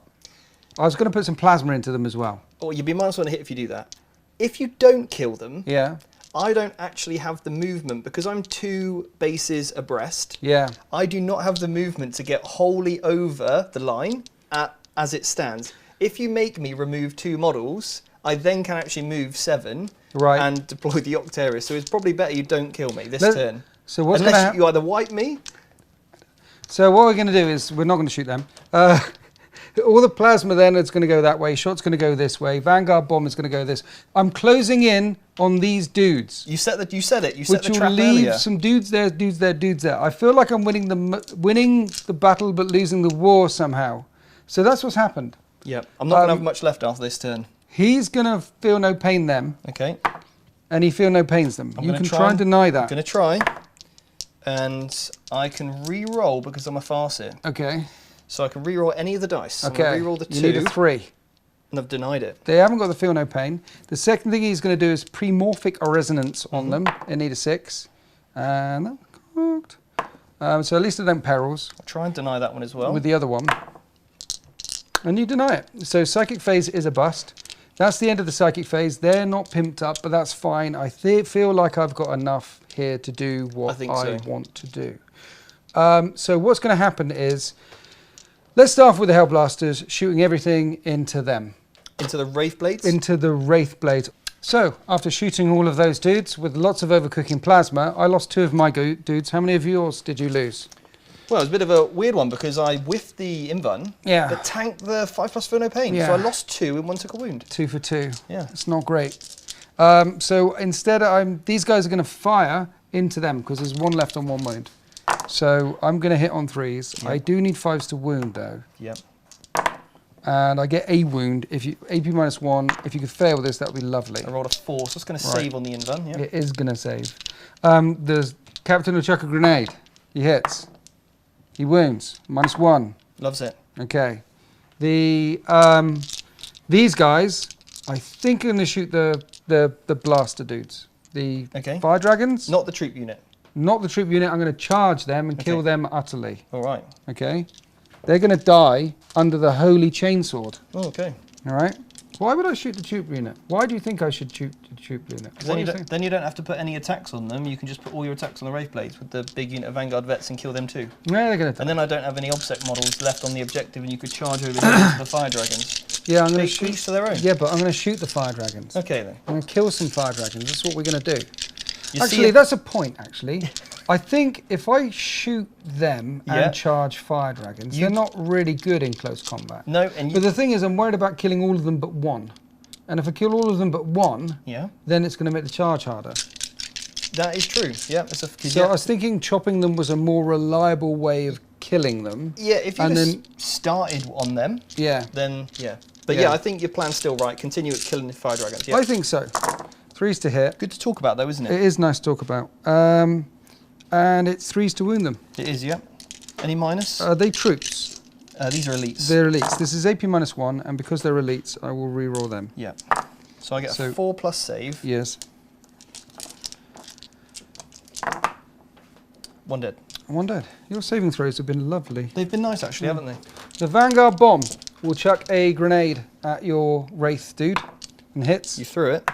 I was going to put some plasma into them as well. Oh, you'd be -1 to hit if you do that. If you don't kill them, Yeah. I don't actually have the movement because I'm 2 bases abreast. Yeah. I do not have the movement to get wholly over the line as it stands. If you make me remove 2 models, I then can actually move 7 Right. and deploy the Octarius. So it's probably better you don't kill me this Let- turn. So what's going to Unless happen? you either wipe me. So what we're going to do is we're not going to shoot them. All the plasma then is going to go that way. Shot's going to go this way. Vanguard bomb is going to go this. I'm closing in on these dudes, You said that. You said it. You set which the will trap leave earlier. some dudes there, dudes there, dudes there. I feel like I'm winning the battle but losing the war somehow. So that's what's happened. Yep. I'm not going to have much left after this turn. He's going to feel no pain them, Okay. and he feel no pains them. I'm You gonna can try and deny that. I'm going to try. And I can re-roll because I'm a farseer. Okay. So I can re-roll any of the dice. I'm Okay. going to re-roll the 2. You need a 3. And I've denied it. They haven't got the feel no pain. The second thing he's going to do is premorphic resonance on them. They need a 6. And that cooked. So at least they don't perils I'll try and deny that one as well. with the other one. And you deny it. So psychic phase is a bust. That's the end of the psychic phase. They're not pimped up, but that's fine. I feel like I've got enough here to do what I want to do. So what's going to happen is, let's start off with the Hellblasters, shooting everything into them. Into the Wraith Blades? Into the Wraith Blades. So, after shooting all of those dudes with lots of overcooking plasma, I lost 2 of my dudes. How many of yours did you lose? Well, it was a bit of a weird one because I whiffed the invuln, Yeah. but tanked the 5+ for no pain. Yeah. So I lost 2 and 1 took a wound. 2 for 2. Yeah. It's not great. So instead, these guys are going to fire into them because there's one left on one wound. So I'm going to hit on 3s. Yep. I do need 5s to wound though. Yep. And I get a wound if you AP -1. If you could fail this, that would be lovely. I rolled a 4, so it's going to save on the invuln. Yeah. It is going to save. The captain will chuck a grenade. He hits. He wounds. -1. Loves it. Okay. These guys, I think are going to shoot the blaster dudes. The fire dragons. Not the troop unit. Not the troop unit. I'm going to charge them and kill them utterly. All right. Okay. They're going to die under the holy chainsword. Oh, okay. All right. Why would I shoot the troop unit? Why do you think I should shoot the troop unit? Then you don't have to put any attacks on them. You can just put all your attacks on the Wraith Blades with the big unit of Vanguard vets and kill them too. Yeah, they're going to. And then I don't have any obsec models left on the objective, and you could charge over here into the fire dragons. Yeah, I'm going to shoot. Each to their own. Yeah, but I'm going to shoot the fire dragons. Okay then. I'm going to kill some fire dragons. That's what we're going to do. Actually, that's a point. Actually, I think if I shoot them and charge fire dragons, they're not really good in close combat. No, but the thing is, I'm worried about killing all of them but one. And if I kill all of them but one, then it's going to make the charge harder. That is true. Yeah. So I was thinking chopping them was a more reliable way of killing them. Yeah, if you just started on them, then But yeah, I think your plan's still right. Continue at killing the fire dragons. Yeah. I think so. 3s to hit. Good to talk about though, isn't it? It is nice to talk about. And it's 3s to wound them. It is, yeah. Any minus? They troops. These are elites. They're elites. This is AP -1, and because they're elites, I will re-roll them. Yeah. So I get a 4+ save. Yes. 1 dead. 1 dead. Your saving throws have been lovely. They've been nice actually, haven't they? The Vanguard bomb will chuck a grenade at your Wraith dude and hits. You threw it.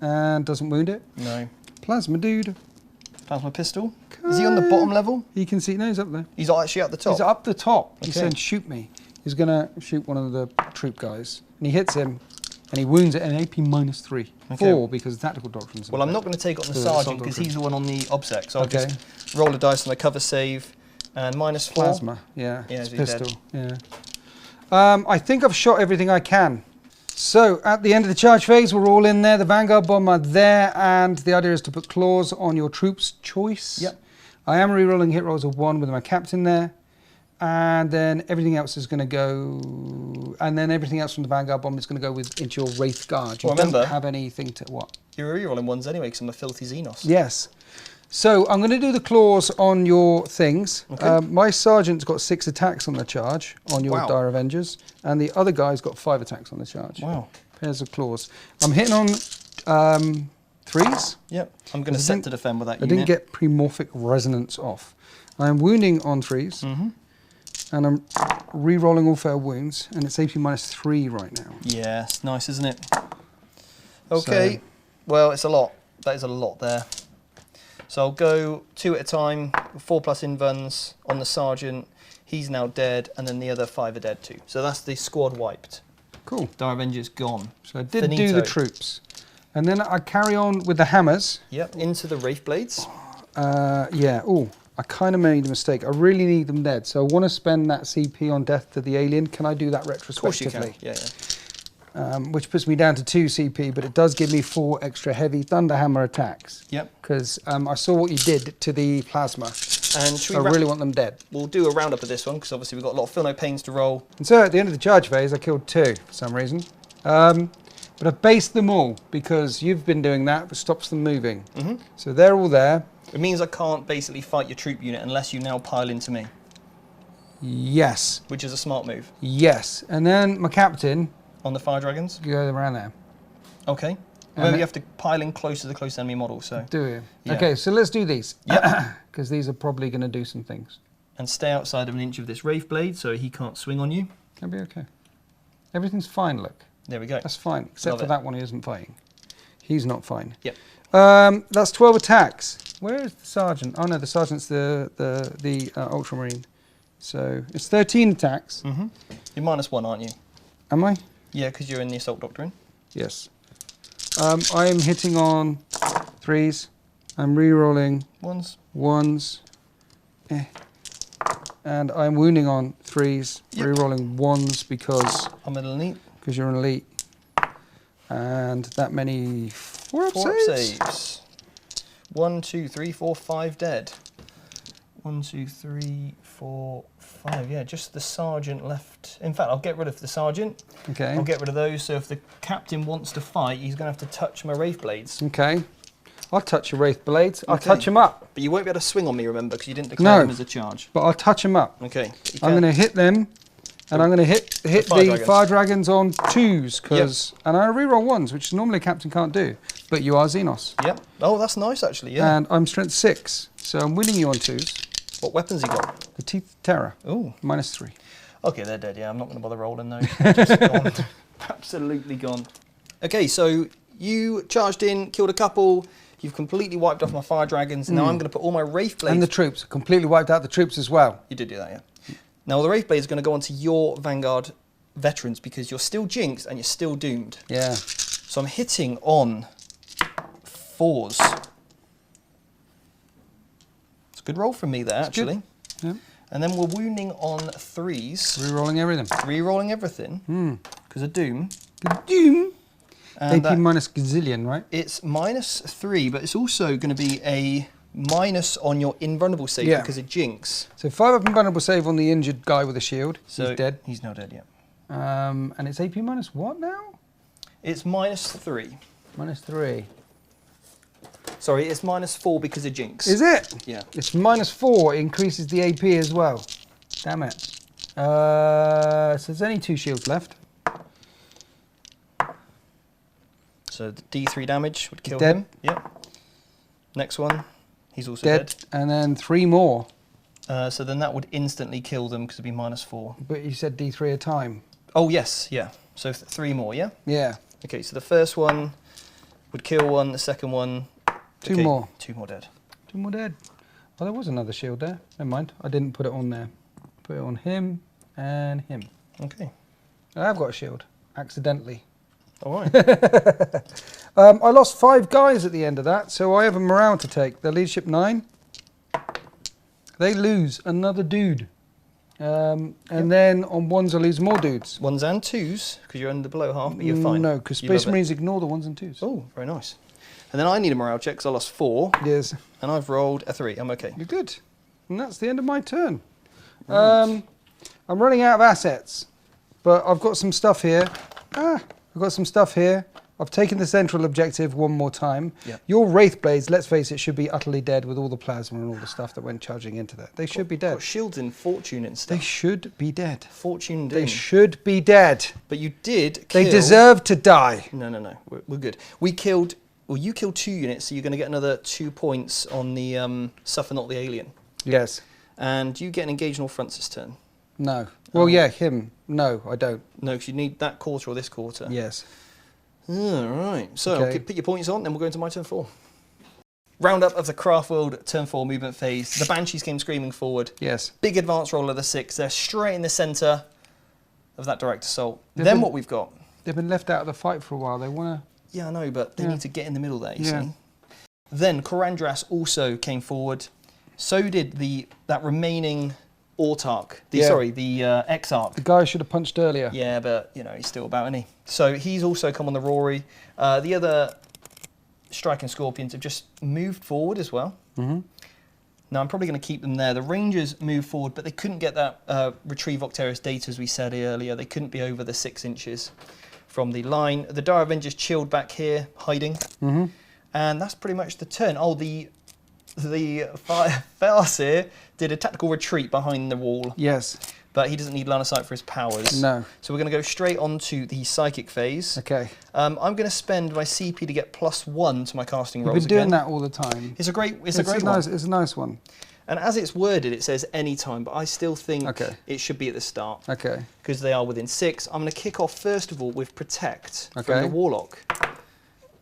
And doesn't wound it. No. Plasma dude. Plasma pistol. Is he on the bottom level? You can see, no, he's up there. He's actually at the top? He's up the top. Okay. He said, shoot me. He's going to shoot one of the troop guys. And he hits him, and he wounds it at an AP -3. Okay. 4, because tactical doctrines. Well, I'm not going to take on the sergeant, because he's the one on the obsec. So I'll just roll a dice on a cover save, and -4. Plasma, yeah. Yeah, it's pistol, I think I've shot everything I can. So, at the end of the charge phase, we're all in there. The Vanguard bomb are there, and the idea is to put claws on your troops' choice. Yep. I am re-rolling hit rolls of 1 with my captain there. And then everything else is going to go... And then everything else from the Vanguard bomb is going to go into your Wraith Guard. You don't have anything to... What? You're re-rolling 1s anyway, because I'm a filthy Xenos. Yes. So, I'm going to do the claws on your things. Okay. My sergeant's got 6 attacks on the charge on your Dire Avengers. And the other guy's got 5 attacks on the charge. Wow. Pairs of claws. I'm hitting on 3s. Yep. I'm going to set to defend with that unit. I didn't get premorphic resonance off. I'm wounding on 3s. And I'm re-rolling all fair wounds. And it's AP -3 right now. Yeah, it's nice, isn't it? Okay. So, well, it's a lot. That is a lot there. So I'll go 2 at a time, 4+ invuns on the sergeant. He's now dead, and then the other 5 are dead too. So that's the squad wiped. Cool. Dire Avenger's gone. So I did do the troops. And then I carry on with the hammers. Yep, into the Wraith Blades. Yeah, oh, I kind of made a mistake. I really need them dead. So I want to spend that CP on death to the alien. Can I do that retrospectively? Of course you can, which puts me down to 2 CP, but it does give me 4 extra heavy Thunderhammer attacks. Yep. Because I saw what you did to the plasma. And so I really want them dead. We'll do a roundup of this one, because obviously we've got a lot of feel no pains to roll. And so at the end of the charge phase, I killed 2 for some reason. But I based them all, because you've been doing that, but stops them moving. So they're all there. It means I can't basically fight your troop unit unless you now pile into me. Yes. Which is a smart move. Yes. And then my captain... On the fire dragons? Go around there. Okay. Remember, you have to pile in close to the close enemy model, so... Do you? Yeah. Okay, so let's do these. Yep. Because these are probably going to do some things. And stay outside of an inch of this Wraith Blade, so he can't swing on you. That'll be okay. Everything's fine, look. There we go. That's fine, except for that one he isn't fighting. He's not fine. Yep. That's 12 attacks. Where is the sergeant? Oh no, the sergeant's the ultramarine. So it's 13 attacks. You're -1, aren't you? Am I? Yeah, because you're in the assault doctrine. Yes. I am hitting on 3s. I'm re-rolling 1s. And I'm wounding on 3s, re-rolling 1s because I'm an elite. Because you're an elite. And that many 4-up 4-up saves? saves. 1, 2, 3, 4, 5 dead. 1, 2, 3, 4, 5. Yeah, just the sergeant left. In fact, I'll get rid of the sergeant. Okay. I'll get rid of those. So if the captain wants to fight, he's going to have to touch my Wraith Blades. Okay. I'll touch your Wraith Blades. I'll Okay. touch them up. But you won't be able to swing on me, remember, because you didn't declare them as a charge. But I'll touch them up. Okay. I'm going to hit them, and I'm going to hit the fire dragons on 2s, and I reroll 1s, which normally a captain can't do. But you are Xenos. Yep. Oh, that's nice, actually, yeah. And I'm strength 6, so I'm winning you on 2s. What weapons you got? The Teeth of Terror. Ooh. -3. Okay, they're dead, yeah. I'm not going to bother rolling those. Just gone. Absolutely gone. Okay, so you charged in, killed a couple. You've completely wiped off my fire dragons. Now I'm going to put all my Wraith Blades... And the troops. Completely wiped out the troops as well. You did do that, yeah. Now, the Wraith Blades are going to go onto your Vanguard veterans because you're still jinxed and you're still doomed. Yeah. So I'm hitting on 4s. It's a good roll from me there, actually. Yeah. And then we're wounding on 3s. Rerolling everything. Rerolling everything. Because of Doom. Doom. And AP minus gazillion, right? It's -3, but it's also going to be a minus on your invulnerable save because of Jinx. So 5-up invulnerable save on the injured guy with a shield. So he's dead. He's not dead yet. And it's AP minus what now? It's -3. -3. Sorry, it's -4 because of Jinx. Is it? Yeah. It's -4. It increases the AP as well. Damn it. So there's only 2 shields left. So the D3 damage would kill Dead. him. Yep. Next one, he's also Dead. And then 3 more. So then that would instantly kill them because it'd be -4. But you said D3 a time. Oh yes, yeah. So 3 more, yeah? Yeah. Okay, so the first one would kill one, the second one... 2 more. 2 more dead. 2 more dead. Oh, there was another shield there. Never mind. I didn't put it on there. Put it on him and him. Okay. I've got a shield. Accidentally. All right. I lost 5 guys at the end of that, so I have a morale to take. Their leadership 9. They lose another dude. And then on 1s I lose more dudes. 1s and 2s, because you're under below half, but you're fine. No, because Space Marines ignore the 1s and 2s. Oh, very nice. And then I need a morale check because I lost 4. Yes. And I've rolled a 3. I'm okay. You're good. And that's the end of my turn. Right. I'm running out of assets, but I've got some stuff here. I've got some stuff here. I've taken the central objective one more time. Yeah. Your Wraith Blades, let's face it, should be utterly dead with all the plasma and all the stuff that went charging into that. They should be dead. Got shields in Fortune and stuff. They should be dead. Fortune and They Doom. should be dead. But you did kill... They deserve to die. No. We're good. We killed... Well, you killed 2 units, so you're going to get another 2 points on the Suffer Not the Alien. Yes. And you get an engage on all fronts this turn. No. Well, yeah, him. No, I don't. No, because you need that quarter or this quarter. Yes. All right. So Okay. put your points on, then we'll go into my turn 4. Roundup of the Craftworld turn 4 movement phase. The Banshees came screaming forward. Yes. Big advance roll of the 6. They're straight in the centre of that direct assault. Then what we've got... They've been left out of the fight for a while. They want to... Yeah, I know, but they need to get in the middle there, you Yeah. see. Then Korandras also came forward. So did that remaining Autarch. The Exarch. The guy should have punched earlier. Yeah, but, you know, he's still about, isn't he? So he's also come on the Rory. The other Striking Scorpions have just moved forward as well. Mm-hmm. Now, I'm probably going to keep them there. The Rangers moved forward, but they couldn't get that Retrieve Octerius data, as we said earlier. They couldn't be over the 6 inches from the line. The Dire Avengers chilled back here, hiding. Mm-hmm. And that's pretty much the turn. Oh, the Farseer did a tactical retreat behind the wall. Yes. But he doesn't need line of sight for his powers. No. So we're going to go straight on to the Psychic phase. Okay. I'm going to spend my CP to get +1 to my casting rolls You've been doing again. that all the time. It's a great one. It's a nice one. And as it's worded, it says any time, but I still think it should be at the start. Okay. Because they are within 6. I'm going to kick off, first of all, with Protect from Okay. the Warlock.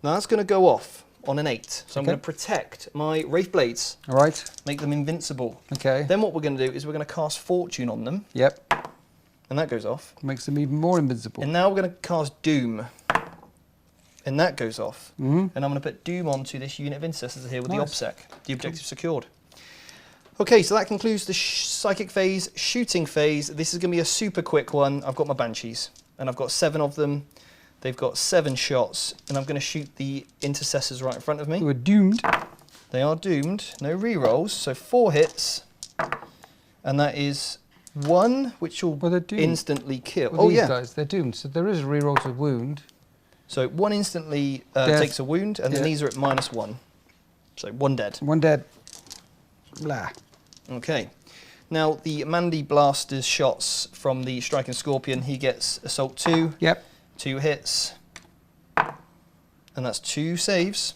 Now that's going to go off on an 8. So I'm going to protect my Wraith Blades. All right. Make them invincible. Okay. Then what we're going to do is we're going to cast Fortune on them. Yep. And that goes off. Makes them even more invincible. And now we're going to cast Doom. And that goes off. Mm-hmm. And I'm going to put Doom onto this unit of intercessors here with the OBSEC. The objective secured. Okay, so that concludes the Psychic phase, shooting phase. This is going to be a super quick one. I've got my Banshees, and I've got 7 of them. They've got 7 shots, and I'm going to shoot the intercessors right in front of me. We're doomed. They are doomed. No rerolls, so 4 hits, and that is 1, which will instantly kill. Well, these guys, they're doomed. So there is a reroll to wound. So 1 instantly takes a wound, and then these are at -1. So 1 dead. 1 dead. Blah. Okay. Now the Mandy Blaster's shots from the Striking Scorpion, he gets Assault 2. Yep. 2 hits. And that's 2 saves.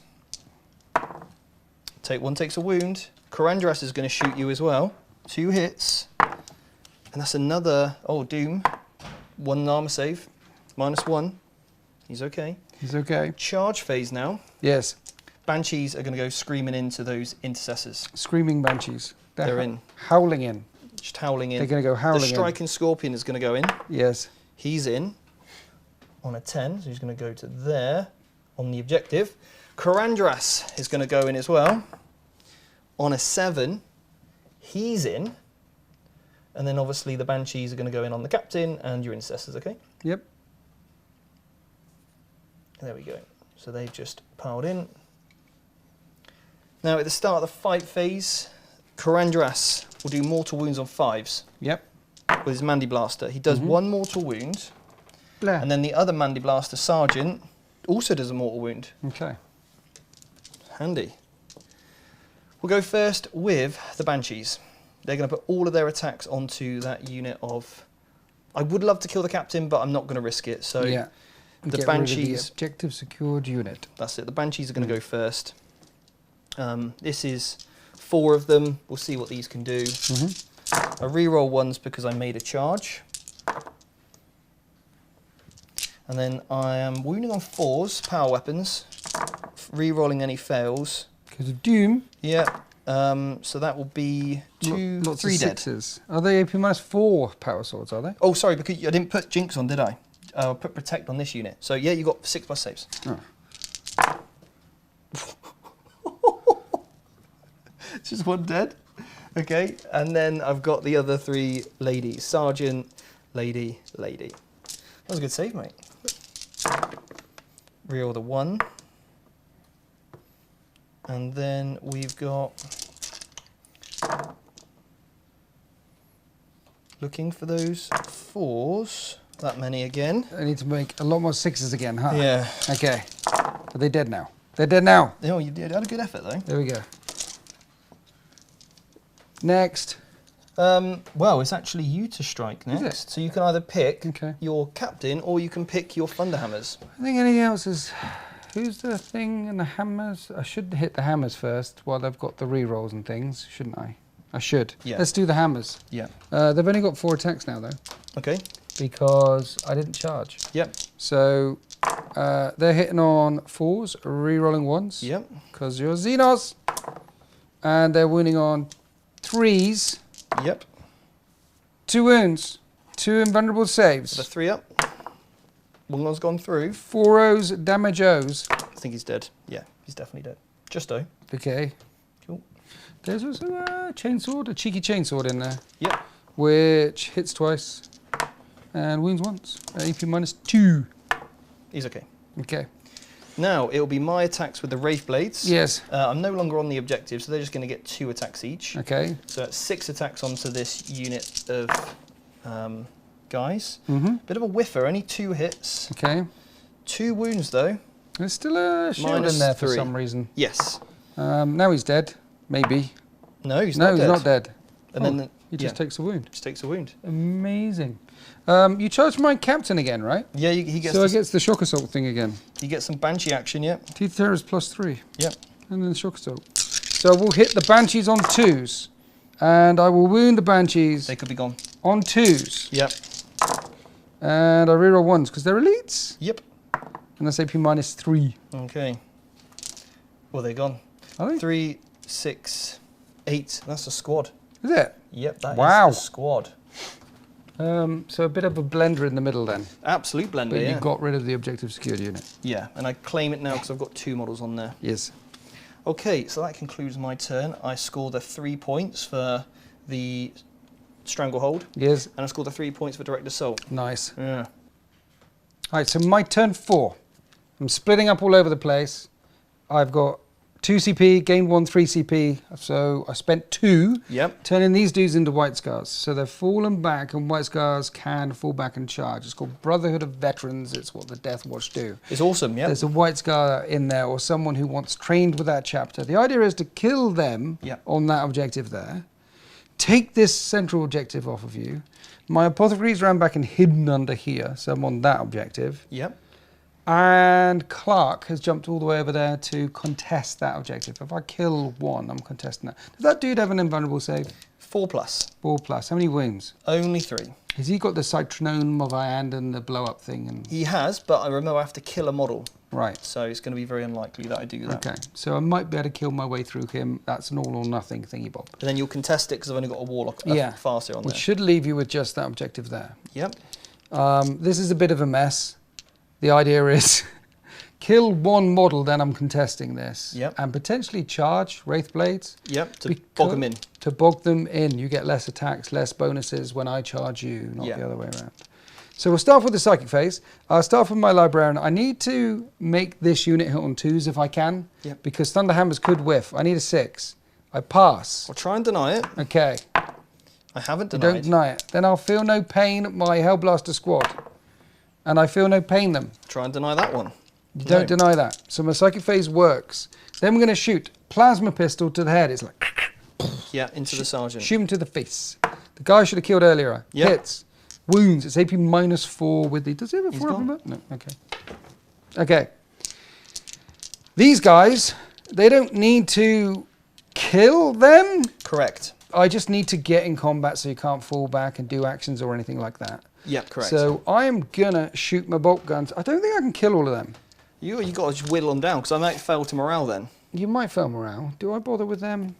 One takes a wound. Karandras is going to shoot you as well. 2 hits. And that's another, doom. 1 armor save. -1. He's okay. He's okay. Charge phase now. Yes. Banshees are going to go screaming into those intercessors. Screaming Banshees. They're in. Howling in. Just howling in. They're going to go howling in. The Striking Scorpion is going to go in. Yes. He's in on a 10, so he's going to go to there on the objective. Karandras is going to go in as well. On a 7, he's in. And then obviously the Banshees are going to go in on the captain and your intercessors, okay? Yep. There we go. So they've just piled in. Now at the start of the fight phase, Karandras will do mortal wounds on 5s. Yep. With his Mandy Blaster. He does 1 mortal wound. Blah. And then the other Mandy Blaster, Sergeant, also does a mortal wound. Okay. Handy. We'll go first with the Banshees. They're going to put all of their attacks onto that unit of... I would love to kill the captain, but I'm not going to risk it. So yeah. the Get Banshees... rid of the objective secured unit. That's it. The Banshees are going to go first. This is 4 of them. We'll see what these can do. I reroll 1s because I made a charge. And then I am wounding on 4s, power weapons. Rerolling any fails. Because of Doom. Yeah. So that will be 3 dead. 6s. Are they AP -4 power swords, are they? Oh, sorry, because I didn't put Jinx on, did I? I put Protect on this unit. So yeah, you got 6+ saves. Oh. Just 1 dead. Okay, and then I've got the other 3 ladies. Sergeant, lady, lady. That was a good save, mate. Reroll the 1. And then we've got... Looking for those 4s. That many again. I need to make a lot more 6s again, huh? Yeah. Okay. Are they dead now? They're dead now. Oh, you did. Had a good effort, though. There we go. Next. Well, it's actually you to strike next. Is it? So you can either pick Okay. your captain or you can pick your Thunderhammers. I think anything else is... Who's the thing and the hammers? I should hit the hammers first while they've got the rerolls and things, shouldn't I? I should. Yeah. Let's do the hammers. Yeah. They've only got 4 attacks now, though. Okay. Because I didn't charge. Yep. So they're hitting on 4s, rerolling 1s. Yep. Because you're Xenos. And they're wounding on 3s. Yep. 2 wounds. 2 invulnerable saves. The 3 up. 1's gone through. 4 O's, damage O's. I think he's dead. Yeah, he's definitely dead. Justo. Okay. Cool. There's also a chainsword, a cheeky chainsword in there. Yep. Which hits twice and wounds once. AP -2. He's okay. Okay. Now, it'll be my attacks with the Wraith Blades. Yes. I'm no longer on the objective, so they're just going to get 2 attacks each. Okay. So that's 6 attacks onto this unit of guys. Mm-hmm. Bit of a whiffer, only 2 hits. Okay. 2 wounds, though. There's still a shield in there for -3. some reason. Yes. Now he's dead. Maybe. No, he's No, not he's dead. not dead. And then he just takes a wound. Just takes a wound. Amazing. You charged my captain again, right? Yeah, he gets. So I get the shock assault thing again. You get some Banshee action, yeah. Teeth terror is +3. Yep. And then the shock assault. So we'll hit the Banshees on 2s. And I will wound the Banshees They could be gone. on 2s. Yep. And I reroll 1s because they're elites. Yep. And that's AP -3. Okay. Well, they're gone. Are they? 3, 6, 8. That's a squad. Is it? Yep, that Wow. is the squad. So a bit of a blender in the middle then. Absolute blender, But yeah. you got rid of the objective secured unit. Yeah, and I claim it now because I've got 2 models on there. Yes. Okay, so that concludes my turn. I scored the 3 points for the Stranglehold, Yes. and I scored the 3 points for Direct Assault. Nice. Yeah. All right, so my turn 4. I'm splitting up all over the place. I've got 2 CP, gained 1, 3 CP. So I spent 2, turning these dudes into White Scars. So they're fallen back, and White Scars can fall back and charge. It's called Brotherhood of Veterans. It's what the Deathwatch do. It's awesome, yeah. There's a White Scar in there, or someone who wants trained with that chapter. The idea is to kill them on that objective there. Take this central objective off of you. My apothecaries ran back and hidden under here, so I'm on that objective. Yep. And Clark has jumped all the way over there to contest that objective. If I kill 1, I'm contesting that. Does that dude have an invulnerable save? 4+. 4+. How many wounds? Only 3. Has he got the Citronome of Iand and the blow up thing? And he has, but I remember I have to kill a model. Right. So it's going to be very unlikely that I do that. Okay. So I might be able to kill my way through him. That's an all or nothing thingy bob. And then you'll contest it because I've only got a warlock faster on there. Which should leave you with just that objective there. Yep. This is a bit of a mess. The idea is kill 1 model, then I'm contesting this. Yep. And potentially charge Wraith Blades. Yep, to bog them in. To bog them in. You get less attacks, less bonuses when I charge you, not the other way around. So we'll start with the Psychic phase. I'll start with my Librarian. I need to make this unit hit on 2s if I can, because Thunderhammers could whiff. I need a 6. I pass. I'll try and deny it. Okay. I haven't denied. Don't deny it. Then I'll feel no pain my Hellblaster squad. And I feel no pain them. Try and deny that one. You don't deny that. So my Psychic phase works. Then we're going to shoot Plasma Pistol to the head. It's like... Yeah, into the Sergeant. Shoot him to the face. The guy I should have killed earlier. Yep. Hits. Wounds. It's AP -4 with the... Does he have a 4 up in No. Okay. Okay. These guys, they don't need to kill them. Correct. I just need to get in combat so you can't fall back and do actions or anything like that. Yep, correct. So I am going to shoot my bolt guns. I don't think I can kill all of them. You got to just whittle them down, because I might fail to morale then. You might fail morale. Do I bother with them?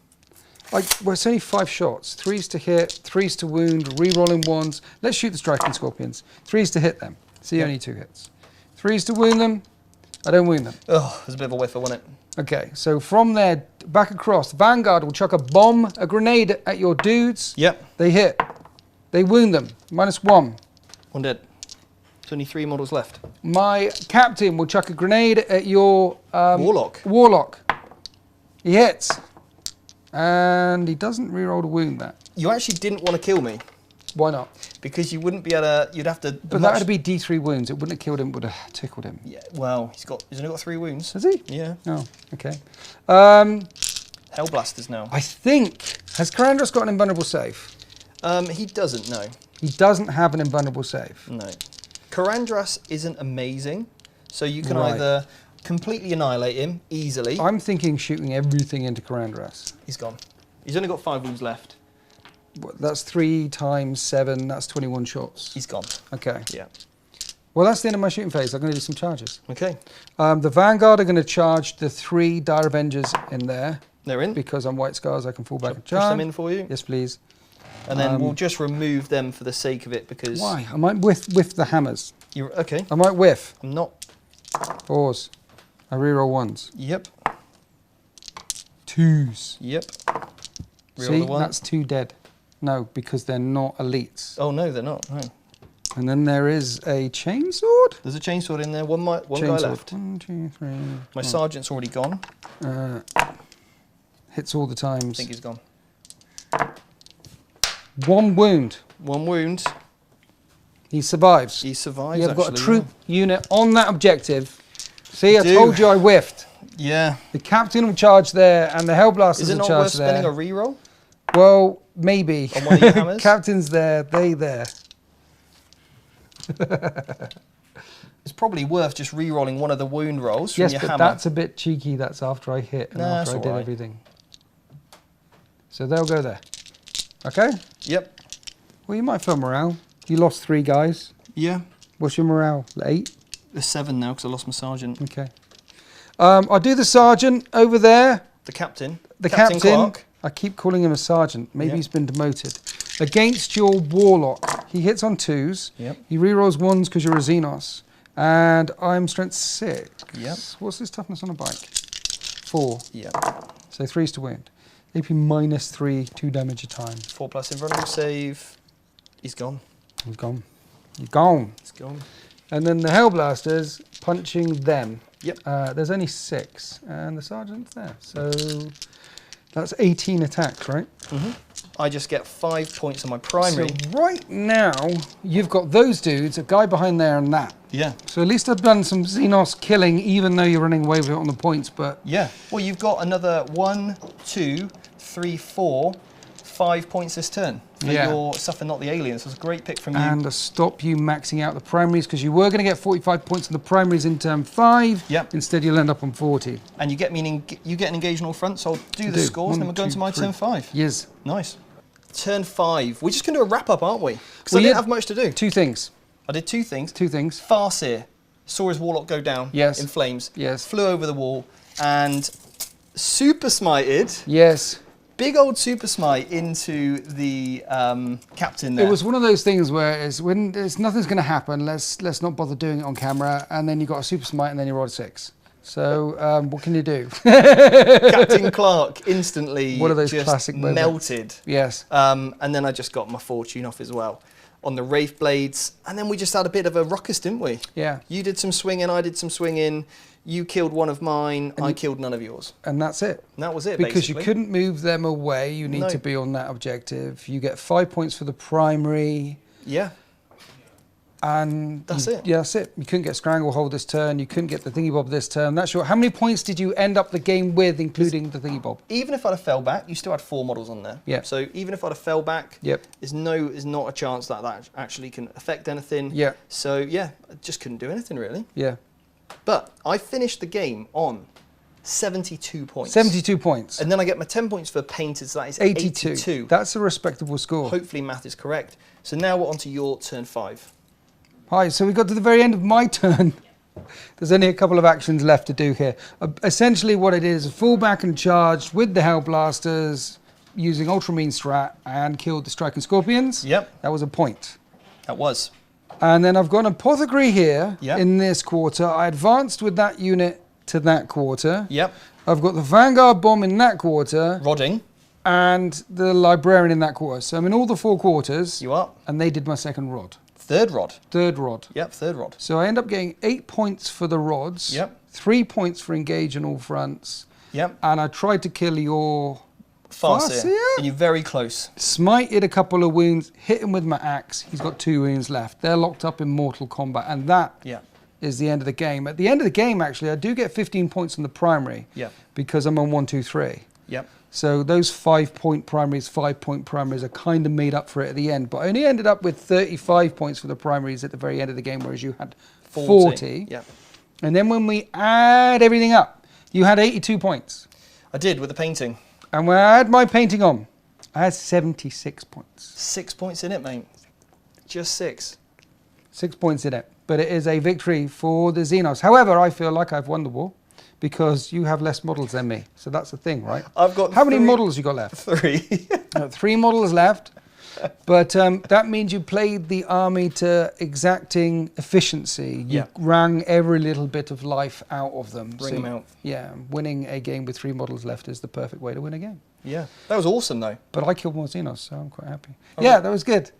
Well, it's only 5 shots. 3s to hit, 3s to wound, re-rolling 1s. Let's shoot the Striking Scorpions. 3s to hit them. See, only 2 hits. 3s to wound them. I don't wound them. Oh, there's a bit of a whiffer, wasn't it? Okay, so from there, back across, Vanguard will chuck a bomb, a grenade at your dudes. Yep. They hit. They wound them. -1. 1 dead. There's only 3 models left. My captain will chuck a grenade at your... Warlock. Warlock. He hits. And he doesn't reroll to wound that. You actually didn't want to kill me. Why not? Because you wouldn't be able to... You'd have to... But that would be D3 wounds. It wouldn't have killed him. It would have tickled him. Yeah, well, he's only got 3 wounds. Has he? Yeah. Oh, okay. Hellblasters now. I think... Has Karandras got an invulnerable save? He doesn't, no. He doesn't have an invulnerable save. No. Karandras isn't amazing, so you can either completely annihilate him easily. I'm thinking shooting everything into Karandras. He's gone. He's only got 5 wounds left. That's 3 times 7. That's 21 shots. He's gone. Okay. Yeah. Well, that's the end of my shooting phase. I'm going to do some charges. Okay. The Vanguard are going to charge the 3 Dire Avengers in there. They're in. Because I'm White Scars, I can fall back and push charge. them in for you? Yes, please. And then we'll just remove them for the sake of it because... Why? I might whiff the hammers. You're okay. I might whiff. I'm not... Pause. I reroll 1s. Yep. 2s. Yep. Reroll See, the 1. that's 2 dead. No, because they're not elites. Oh, no, they're not. No. And then there is a chainsword. There's a chainsword in there. One guy left. 1, 2, 3. My sergeant's already gone. Hits all the times. I think he's gone. 1 wound. 1 wound. He survives. He survives. You've got a troop unit on that objective. See, I told you I whiffed. Yeah. The captain will charge there, and the Hellblasters Is it will not charge worth there. spending a reroll? Well, maybe. On one of your hammers? Captain's there, they there. It's probably worth just re-rolling one of the wound rolls from Yes, your but hammer. that's a bit cheeky. That's after I hit and after I did everything. So they'll go there. Okay? Yep. Well, you might feel morale. You lost 3 guys. Yeah. What's your morale? 8? There's 7 now because I lost my sergeant. Okay. I'll do the sergeant over there. The captain. The captain. Clark. I keep calling him a sergeant. Maybe he's been demoted. Against your warlock. He hits on 2s. Yep. He rerolls 1s because you're a Xenos. And I'm strength 6. Yep. What's his toughness on a bike? 4. Yep. So 3s to wound. AP -3, 2 damage a time. 4+ invulnerable save. He's gone. He's gone. You're gone. He's gone. And then the Hellblasters punching them. Yep. There's only 6, and the Sergeant's there. So that's 18 attacks, right? Mm-hmm. I just get 5 points on my primary. So right now, you've got those dudes, a guy behind there and that. Yeah. So at least I've done some Xenos killing, even though you're running away with it on the points, but... Yeah. Well, you've got another 1, 2, 3, 4, 5 points this turn. For your Suffer Not the Aliens. It's a great pick from you. And to stop you maxing out the primaries, because you were going to get 45 points on the primaries in turn 5. Yep. Instead, you'll end up on 40. And you get an engage on all fronts, so I'll do the scores, and then we're going to my turn 5. Yes. Nice. Turn 5. We're just going to do a wrap-up, aren't we? Because I didn't have much to do. 2 things. I did 2 things. 2 things. Farseer. Saw his warlock go down in flames. Yes. Flew over the wall and super smited. Yes. Big old super smite into the captain there. It was one of those things where nothing's going to happen. Let's not bother doing it on camera. And then you got a super smite, and then you rolled 6. So what can you do? Captain Clark instantly one of those just classic melted. Yes. And then I just got my fortune off as well on the Wraith Blades. And then we just had a bit of a ruckus, didn't we? Yeah. You did some swinging, I did some swinging. You killed one of mine, I killed none of yours. And that's it. And that was it, because basically. You couldn't move them away. You need to be on that objective. You get 5 points for the primary. Yeah. And that's it. Yeah, that's it. You couldn't get Stranglehold this turn. You couldn't get the Thingy Bob this turn. That's your. How many points did you end up the game with, including the Thingy Bob? Even if I'd have fell back, you still had 4 models on there. Yeah. So even if I'd have fell back, there's not a chance that that actually can affect anything. Yeah. So yeah, I just couldn't do anything really. Yeah. But I finished the game on 72 points. 72 points. And then I get my 10 points for painted, so that is 82. That's a respectable score. Hopefully math is correct. So now we're on to your turn 5. Hi, so we got to the very end of my turn. There's only a couple of actions left to do here. Essentially what it is, fall back and charged with the Hellblasters using Ultramarine strat and killed the Striking Scorpions. Yep. That was a point. That was. And then I've got an Apothecary here in this quarter. I advanced with that unit to that quarter. Yep. I've got the Vanguard Bomb in that quarter. Rodding. And the Librarian in that quarter. So I'm in all the 4 quarters. You are. And they did my second rod. Third rod. Third rod. Yep, third rod. So I end up getting 8 points for the rods. Yep. 3 points for engage on all fronts. Yep. And I tried to kill your Farseer. And you're very close. Smited a couple of wounds, hit him with my axe. He's got 2 wounds left. They're locked up in mortal combat. And that is the end of the game. At the end of the game, actually, I do get 15 points on the primary. Because I'm on 1, 2, 3. Yep. So those 5-point primaries, 5-point primaries are kind of made up for it at the end. But I only ended up with 35 points for the primaries at the very end of the game, whereas you had 40. Yep. And then when we add everything up, you had 82 points. I did, with the painting. And when I had my painting on, I had 76 points. 6 points in it, mate. Just 6. 6 points in it. But it is a victory for the Xenos. However, I feel like I've won the war because you have less models than me. So that's the thing, right? I've got How many models you got left? 3. 3 models left. But that means you played the army to exacting efficiency. You wrung every little bit of life out of them. Bring them out. Yeah, winning a game with 3 models left is the perfect way to win a game. Yeah, that was awesome though. But I killed more Xenos, so I'm quite happy. Yeah, that was good.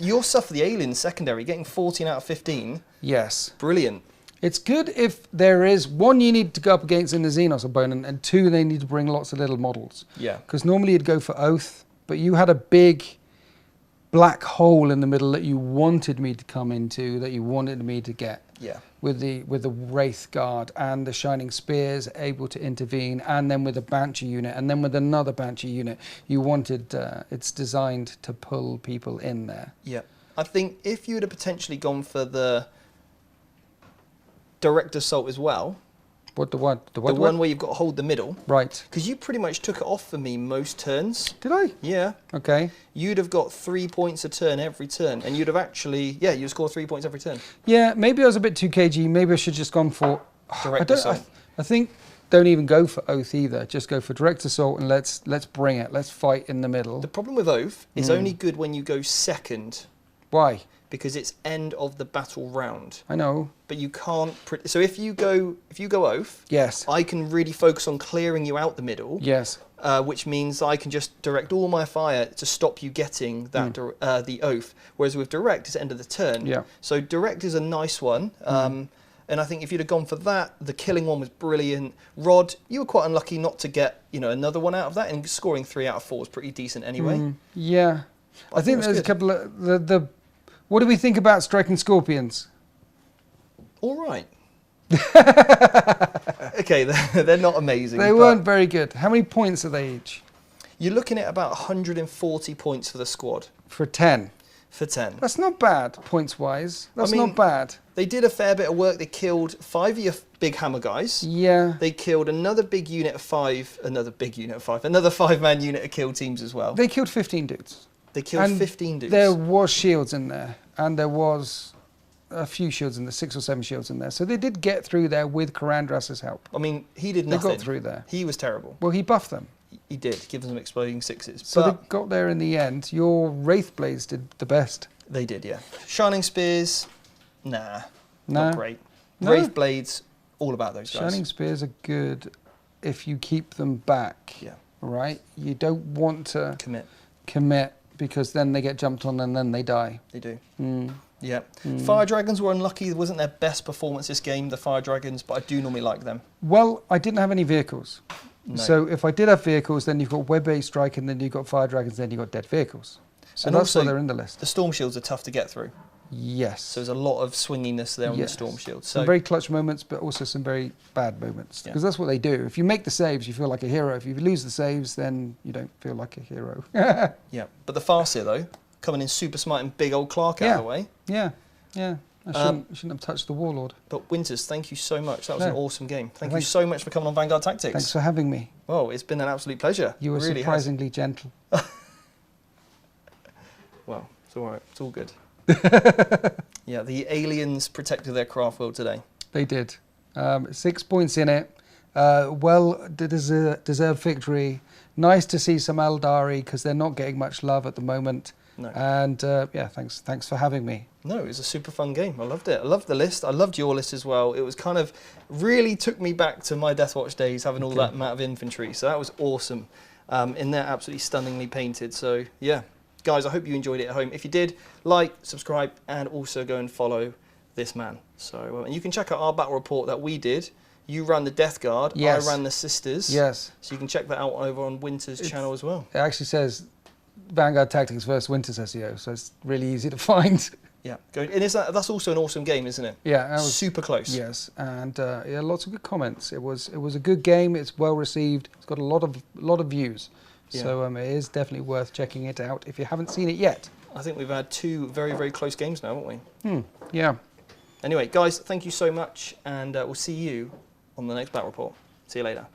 Your Suffer the Aliens secondary, getting 14 out of 15. Yes. Brilliant. It's good if there is, 1, you need to go up against in the Xenos opponent, and 2, they need to bring lots of little models. Yeah. Because normally you'd go for Oath, but you had a big black hole in the middle that you wanted me to come into, that you wanted me to get. Yeah. With the Wraith Guard and the Shining Spears able to intervene, and then with a Banshee unit, and then with another Banshee unit. You wanted, it's designed to pull people in there. Yeah. I think if you would have potentially gone for the Direct Assault as well. What the one? The one where you've got to hold the middle. Right. Because you pretty much took it off for me most turns. Did I? Yeah. Okay. You'd have got 3 points a turn every turn, and you'd have actually, you'd score 3 points every turn. Yeah, maybe I was a bit too kg. Maybe I should just gone for Direct Assault. I think don't even go for Oath either. Just go for Direct Assault and let's bring it. Let's fight in the middle. The problem with Oath is only good when you go second. Why? because it's end of the battle round. I know. But you can't. So if you go oaf, Yes. I can really focus on clearing you out the middle. Yes. Which means I can just direct all my fire to stop you getting that the oaf. Whereas with direct, it's end of the turn. Yeah. So direct is a nice one. And I think if you'd have gone for that, the killing one was brilliant. Rod, you were quite unlucky not to get another one out of that, and scoring 3 out of 4 is pretty decent anyway. Yeah. I think there's good. a couple of the. What do we think about striking scorpions? All right. Okay, they're not amazing. They weren't very good. How many points are they each? You're looking at about 140 points for the squad. For 10. For 10. That's not bad, points-wise. That's mean, not bad. They did a fair bit of work. They killed 5 of your big hammer guys. Yeah. They killed another big unit of 5, another 5-man unit of kill teams as well. They killed 15 dudes. They killed And 15 dudes. There was shields in there, and there was a few shields in there, 6 or 7 shields in there. So they did get through there with Karandras's help. I mean, he did nothing. They got through there. He was terrible. Well, he buffed them. He did, give them exploding 6s. So but they got there in the end. Your Wraith Blades did the best. They did, yeah. Shining Spears, nah, No. not great. No. Wraith Blades, all about those guys. Shining Spears are good if you keep them back. Yeah. Right? You don't want to Commit. because then they get jumped on and then they die. They do. Mm. Yeah. Fire Dragons were unlucky. It wasn't their best performance this game, the Fire Dragons, but I do normally like them. Well, I didn't have any vehicles. No. So if I did have vehicles, then you've got web-based strike, and then you've got Fire Dragons, then you've got dead vehicles. So And that's also, why they're in the list. The Storm Shields are tough to get through. Yes. So there's a lot of swinginess there on the Yes. Storm Shields. Some So very clutch moments, but also some very bad moments. Yeah. Because that's what they do. If you make the saves, you feel like a hero. If you lose the saves, then you don't feel like a hero. yeah. But the Farseer, though, coming in super smart and big old Clark out of the way. Yeah, yeah. I shouldn't have touched the Warlord. But Winters, thank you so much. That was an awesome game. Thank you Thanks. so much for coming on Vanguard Tactics. Thanks for having me. Well, it's been an absolute pleasure. You were It really surprisingly gentle. Well, it's all right. It's all good. Yeah, the aliens protected their Craftworld today. They did. 6 points in it. Deserved victory. Nice to see some Eldari because they're not getting much love at the moment. No. And yeah, thanks for having me. No, it was a super fun game. I loved it. I loved the list. I loved your list as well. It was kind of really took me back to my Deathwatch days, having all that amount of infantry. So that was awesome. And they're absolutely stunningly painted. So yeah, guys, I hope you enjoyed it at home. If you did, like, subscribe, and also go and follow this man. So and you can check out our battle report that we did. You ran the Death Guard. Yes. I ran the Sisters. Yes. So you can check that out over on Winters' channel as well. It actually says Vanguard Tactics versus Winters SEO, so it's really easy to find. Yeah, and that's also an awesome game, isn't it? Yeah, that was super close. Yes, and yeah, lots of good comments. It was a good game. It's well received. It's got a lot of views. Yeah. So it is definitely worth checking it out if you haven't seen it yet. I think we've had 2 very, very close games now, haven't we? Yeah. Anyway, guys, thank you so much, and we'll see you on the next battle report. See you later.